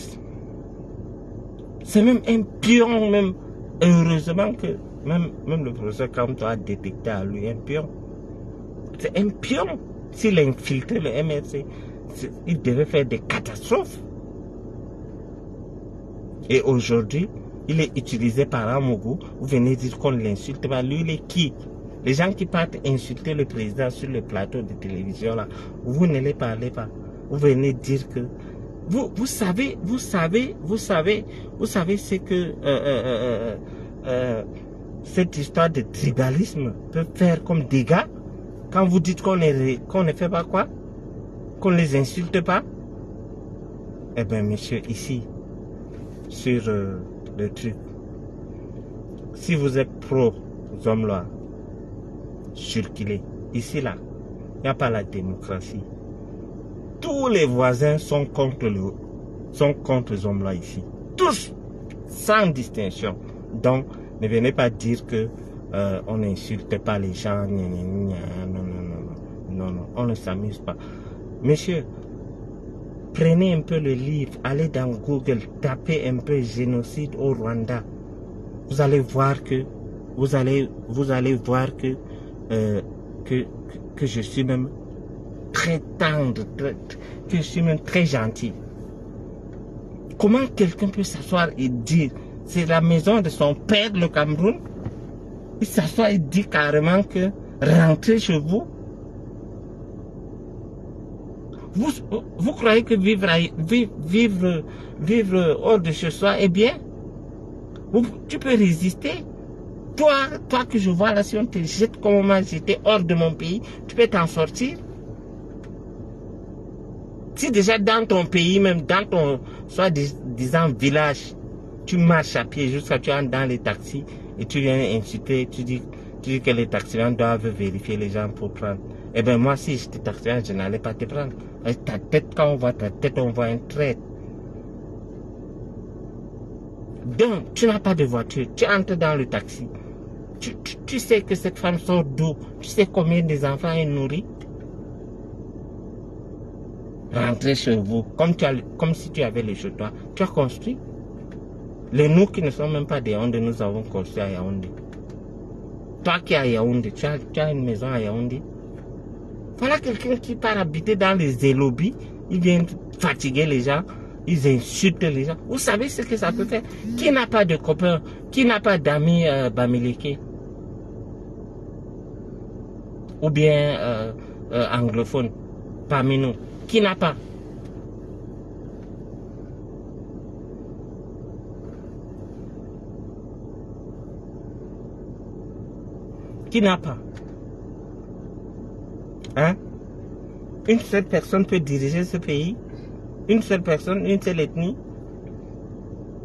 C'est même un pion, même. Heureusement que même le professeur Kamto a détecté à lui un pion. C'est un pion. S'il a infiltré le MRC, il devait faire des catastrophes. Et aujourd'hui, il est utilisé par Amougou. Vous venez dire qu'on l'insulte. Lui, il est qui? Les gens qui partent insulter le président sur le plateau de télévision, là, vous ne les parlez pas. Vous venez dire que... Vous savez ce que cette histoire de tribalisme peut faire comme dégâts quand vous dites qu'on ne fait pas quoi? Qu'on ne les insulte pas? Eh bien, monsieur, ici, sur le truc, si vous êtes pro-hommes-là, circulez. Ici, là, il n'y a pas la démocratie. Tous les voisins sont contre les hommes-là ici. Tous, sans distinction. Donc, ne venez pas dire que on n'insulte pas les gens. Non, on ne s'amuse pas. Monsieur, prenez un peu le livre, allez dans Google, tapez un peu génocide au Rwanda. Vous allez voir que que je suis même très tendre, que je suis même très gentil. Comment quelqu'un peut s'asseoir et dire, c'est la maison de son père, le Cameroun? Il s'assoit et dit carrément que rentrez chez vous. Vous croyez que vivre hors de chez soi est bien? Tu peux résister. Toi que je vois là, si on te jette comme moi j'étais hors de mon pays, tu peux t'en sortir. Si déjà dans ton pays, même dans ton, soi-disant village, tu marches à pied jusqu'à tu entres dans les taxis et tu viens insulter, tu dis que les taxis doivent vérifier les gens pour prendre. Eh bien moi si j'étais taximan, je n'allais pas te prendre. Ta tête, quand on voit ta tête, on voit un trait. Donc, tu n'as pas de voiture, tu entres dans le taxi. Tu sais que cette femme sort d'où? Tu sais combien des enfants elle nourrit? Rentrez chez vous, comme si tu avais les chez toi. Tu as construit. Les nous qui ne sont même pas des Yaoundé, nous avons construit à Yaoundé. Toi qui es à Yaoundé, tu as une maison à Yaoundé. Voilà quelqu'un qui part habiter dans les élobis. Il vient fatiguer les gens. ils insultent les gens. Vous savez ce que ça peut faire? Qui n'a pas de copains, qui n'a pas d'amis bamileke? Ou bien anglophone parmi nous? Qui n'a pas? Qui n'a pas? Hein? Une seule personne peut diriger ce pays? Une seule personne, une seule ethnie?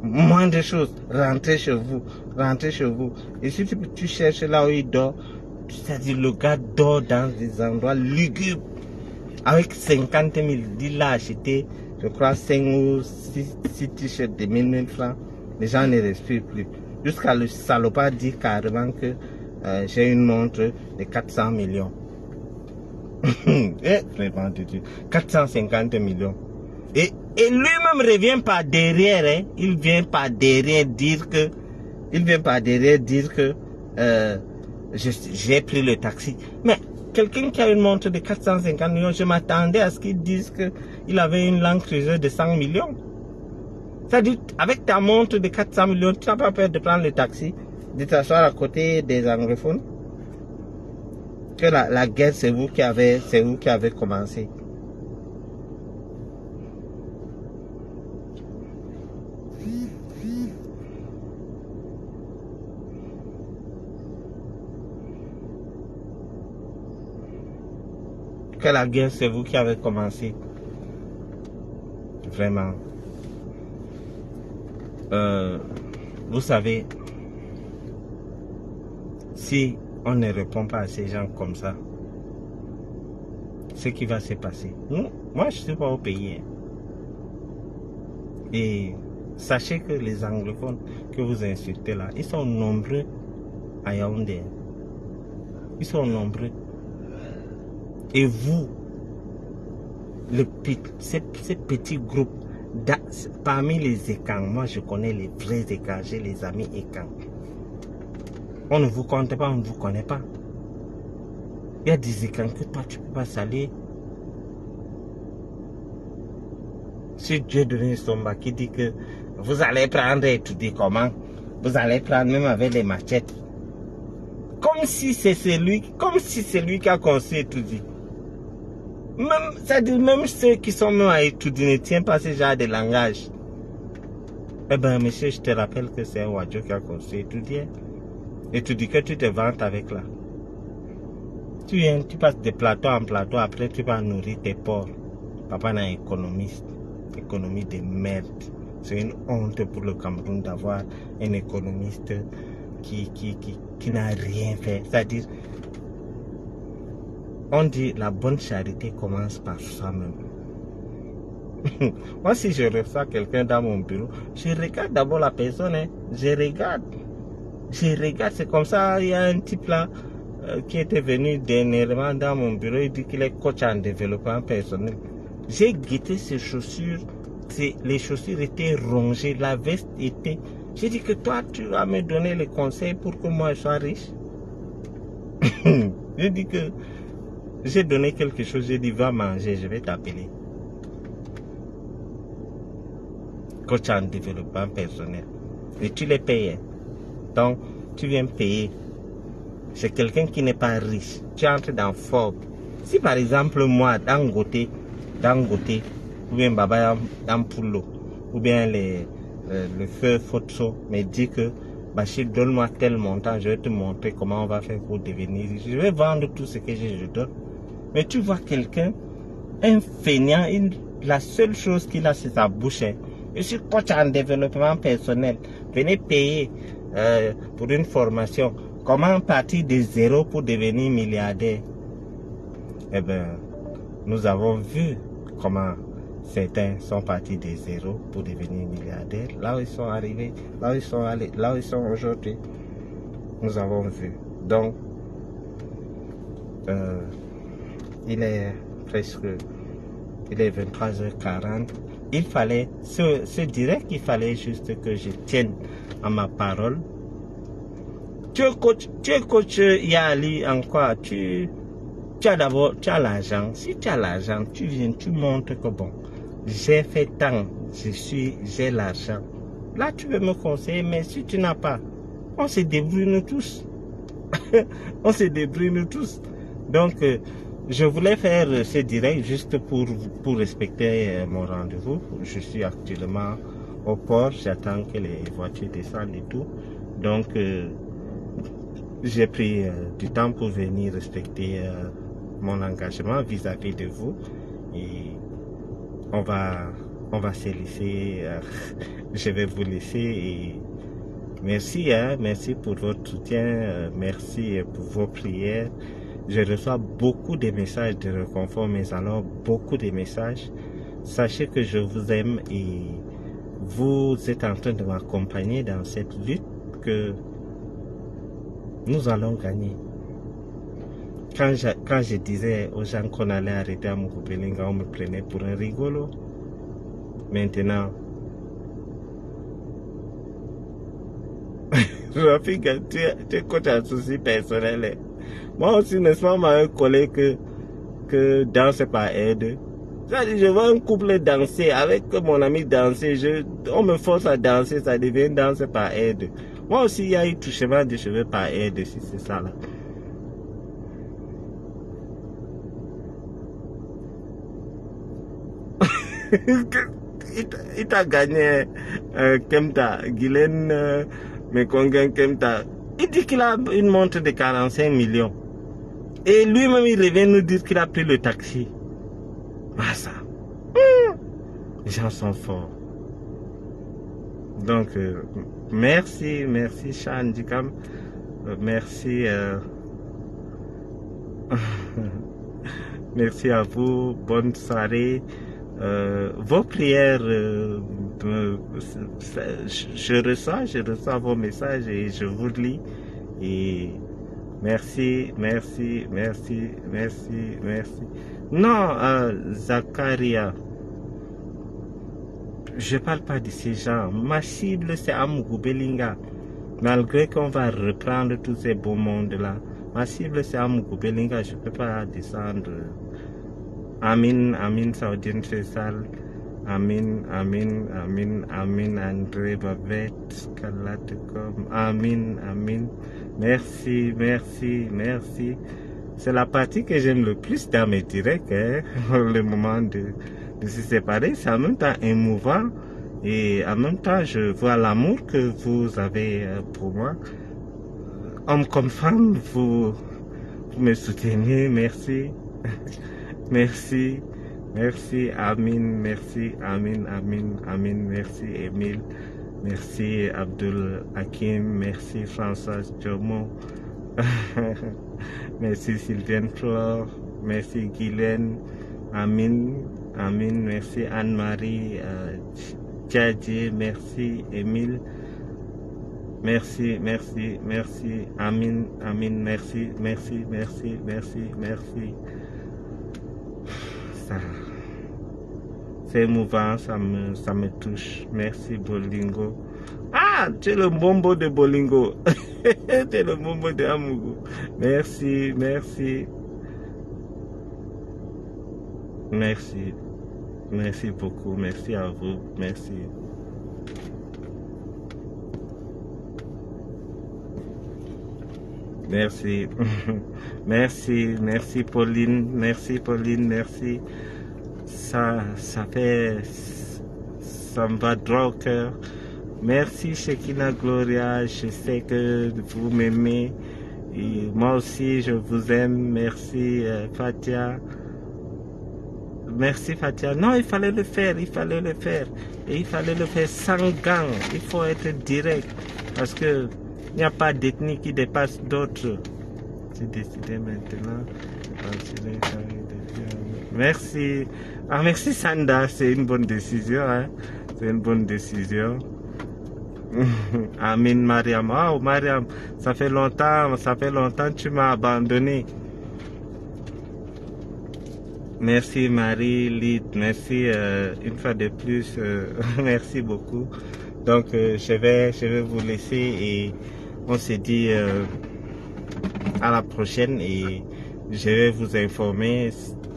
Moindre chose, rentrez chez vous, rentrez chez vous. Et si tu cherches là où il dort, c'est-à-dire le gars dort dans des endroits lugubres, avec 50 000, il l'a acheté, je crois 5 ou 6 t-shirts de 1000 francs, les gens ne respirent plus. Jusqu'à le salopard dit carrément que j'ai une montre de 400 millions. Vraiment de Dieu, 450 millions. Et lui-même revient par derrière, hein, il vient par derrière dire que, j'ai pris le taxi. Mais quelqu'un qui a une montre de 450 millions, je m'attendais à ce qu'il dise qu'il avait une Land Cruiser de 100 millions. C'est-à-dire, avec ta montre de 400 millions, tu n'as pas peur de prendre le taxi, de t'asseoir à côté des anglophones? Que la guerre, c'est vous qui avez commencé. Que la guerre, c'est vous qui avez commencé. Vraiment. Vous savez, si on ne répond pas à ces gens comme ça, ce qui va se passer. Moi, je ne suis pas au pays. Hein. Et sachez que les anglophones que vous insultez là, ils sont nombreux à Yaoundé. Ils sont nombreux. Et vous, ces petits groupes, parmi les écans, moi je connais les vrais écans, j'ai les amis écans. On ne vous compte pas, on ne vous connaît pas. Il y a des écans que toi tu ne peux pas saluer. Si Dieu donne Somba qui dit que vous allez prendre et tout dit comment, vous allez prendre même avec les machettes. Comme si c'est celui qui a construit tout dit. Même, c'est-à-dire même ceux qui sont même à étudier ne tiennent pas ce genre de langage. Eh bien, monsieur, je te rappelle que c'est un Wadjo qui a construit étudier. Et tu dis que tu te vantes avec là. Tu viens, tu passes de plateau en plateau, après tu vas nourrir tes porcs. Papa n'est économiste. Économie de merde. C'est une honte pour le Cameroun d'avoir un économiste qui n'a rien fait. C'est-à-dire, on dit la bonne charité commence par soi-même. Moi, si je reçois quelqu'un dans mon bureau, je regarde d'abord la personne. Hein. Je regarde, c'est comme ça. Il y a un type là qui était venu dernièrement dans mon bureau. Il dit qu'il est coach en développement personnel. J'ai guetté ses chaussures. Les chaussures étaient rongées, la veste était... J'ai dit que toi, tu vas me donner les conseils pour que moi je sois riche. J'ai dit que j'ai donné quelque chose, j'ai dit va manger, je vais t'appeler. Coach en développement personnel. Et tu les payes. Donc, tu viens payer. C'est quelqu'un qui n'est pas riche. Tu entres dans Forbes. Si par exemple, moi, Dangote, ou bien Baba Dampulo, ou bien le feu Fotso me dit que Bachir, donne-moi tel montant, je vais te montrer comment on va faire pour devenir riche. Je vais vendre tout ce que je donne. Mais tu vois quelqu'un, un feignant, la seule chose qu'il a, c'est sa bouche. Je suis coach en développement personnel. Venez payer pour une formation. Comment partir de zéro pour devenir milliardaire? Eh bien, nous avons vu comment certains sont partis de zéro pour devenir milliardaires. Là où ils sont arrivés, là où ils sont allés, là où ils sont aujourd'hui, nous avons vu. Donc, il est 23h40. Il fallait, se dirait qu'il fallait juste que je tienne à ma parole. Tu es coach Yali en quoi? Tu as d'abord, tu as l'argent. Si tu as l'argent, tu viens, tu montres que bon, j'ai fait tant j'ai l'argent. Là, tu veux me conseiller, mais si tu n'as pas, on se débrouille nous tous. On se débrouille nous tous. Donc, je voulais faire ce direct juste pour respecter mon rendez-vous. Je suis actuellement au port, j'attends que les voitures descendent et tout. Donc, j'ai pris du temps pour venir respecter mon engagement vis-à-vis de vous. Et on va se laisser, je vais vous laisser et merci, merci pour votre soutien, merci pour vos prières. Je reçois beaucoup de messages de réconfort, mais alors beaucoup de messages. Sachez que je vous aime et vous êtes en train de m'accompagner dans cette lutte que nous allons gagner. Quand je disais aux gens qu'on allait arrêter à Mugubelinga, on me prenait pour un rigolo. Maintenant, Rafika, tu es coach en souci personnel. Moi aussi, n'est-ce pas, un collègue que danse par aide. C'est-à-dire, je vois un couple danser, avec mon ami danser, on me force à danser, ça devient danse par aide. Moi aussi, il y a eu touchement de cheveux par aide, si c'est ça là. Il t'a gagné Kemta, Guylaine Mekongen Kemta. Il dit qu'il a une montre de 45 millions. Et lui-même, il revient nous dire qu'il a pris le taxi. Ah ça. Les gens sont forts. Donc, merci Chandikam. Merci. Merci à vous. Bonne soirée. Vos prières, je reçois vos messages et je vous lis. Et merci. Non, Zakaria, je parle pas de ces gens. Ma cible, c'est à Mugubelinga. Malgré qu'on va reprendre tous ces beaux mondes-là, ma cible, c'est à Mugubelinga. Je peux pas descendre. Amin, Saudine Faisal, Amin, André Babette, Kalatekom, Amin. Merci. C'est la partie que j'aime le plus dans mes directs, le moment de se séparer. C'est en même temps émouvant et en même temps je vois l'amour que vous avez pour moi. Homme comme femme, vous me soutenez, merci. Merci, Amin, merci Emile, merci Abdul Hakim, merci François Jomo, merci Sylviane Flore, merci Guylaine, Amin, merci Anne-Marie, Djadji, merci Emile, merci, Amin, merci. C'est émouvant, ça me touche. Merci Bolingo. Ah, tu es le bombo de Bolingo. Tu es le bombo de Amugu. Merci. Merci beaucoup. Merci à vous. Merci. Merci Pauline. Merci. Ça me va droit au cœur. Merci Shekina Gloria, je sais que vous m'aimez et moi aussi je vous aime. Merci Fatia. Merci Fatia. Non, il fallait le faire et il fallait le faire sans gants. Il faut être direct parce que il n'y a pas d'ethnie qui dépasse d'autres. J'ai décidé maintenant. Merci. Ah, merci Sanda, c'est une bonne décision. C'est une bonne décision. Amin Mariam. Oh Mariam, ça fait longtemps que tu m'as abandonné. Merci Marie, Lyd, merci une fois de plus. Merci beaucoup. Donc je vais vous laisser et on se dit à la prochaine et je vais vous informer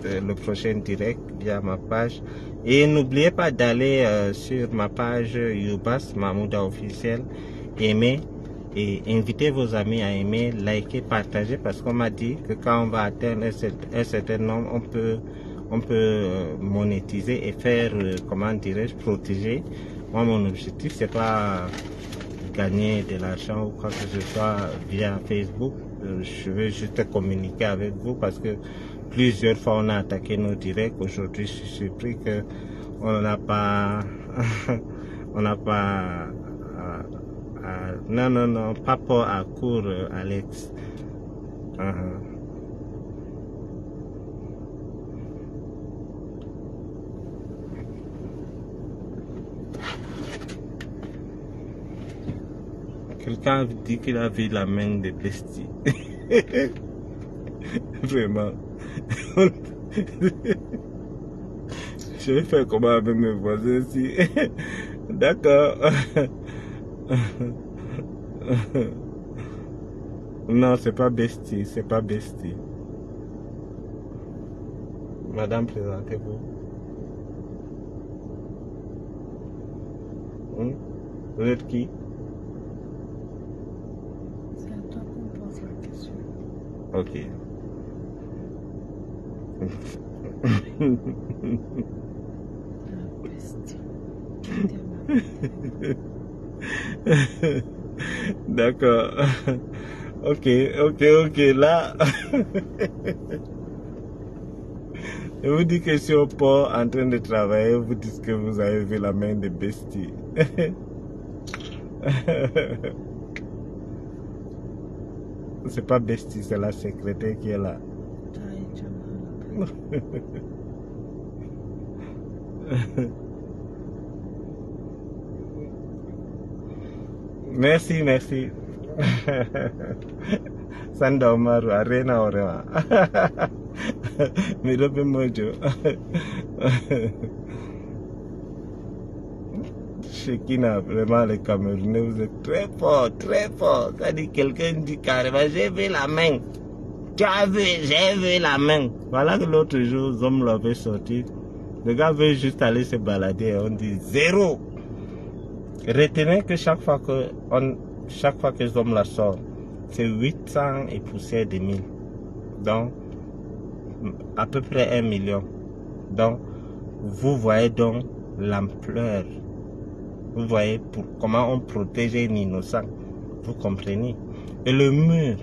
le prochain direct via ma page Et n'oubliez pas d'aller sur ma page Youbas Mahmouda officiel, aimer et inviter vos amis à aimer, liker, partager, parce qu'on m'a dit que quand on va atteindre un certain nombre, on peut monétiser et faire, comment dirais-je, protéger. Moi, mon objectif, c'est pas gagner de l'argent ou quoi que ce soit via Facebook. Je veux juste communiquer avec vous parce que plusieurs fois on a attaqué nos directs. Aujourd'hui, je suis surpris que on n'a pas, on n'a pas, non, pas pour à court, Alex. Quelqu'un dit qu'il a vu la main de bestie. Vraiment. Je vais faire comment avec mes voisins ici. D'accord. Non, c'est pas bestie, c'est pas bestie. Madame, présentez-vous. Vous êtes qui? C'est à toi qu'on pose la question. Ok. La bestie. D'accord. Ok. Là, je vous dis que je suis au port en train de travailler. Vous dites que vous avez vu la main de bestie. C'est pas bestie, c'est la secrétaire qui est là. Merci. Sanda Omaru, Arena Orewa. Mirobe Mojo. Shekina, vraiment les Camerounais, vous êtes très fort. Ça dit quelqu'un dit carrément, j'ai vu la main. Tu as vu, j'ai vu la main. Voilà que l'autre jour, Zom l'avait sorti. Le gars veut juste aller se balader et on dit zéro. Retenez que chaque fois que Zom la sort, c'est 800 et poussière de 1000. Donc, à peu près 1 million. Donc, vous voyez donc l'ampleur. Vous voyez comment on protège un innocent. Vous comprenez? Et le mur,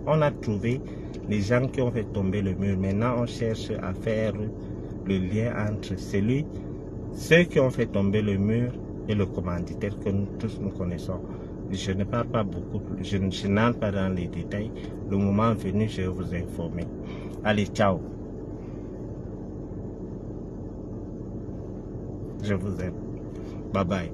on a trouvé les gens qui ont fait tomber le mur. Maintenant, on cherche à faire le lien entre ceux qui ont fait tomber le mur et le commanditaire que nous tous nous connaissons. Je ne parle pas beaucoup plus, je n'entre pas dans les détails. Le moment venu, je vais vous informer. Allez, ciao. Je vous aime. Bye bye.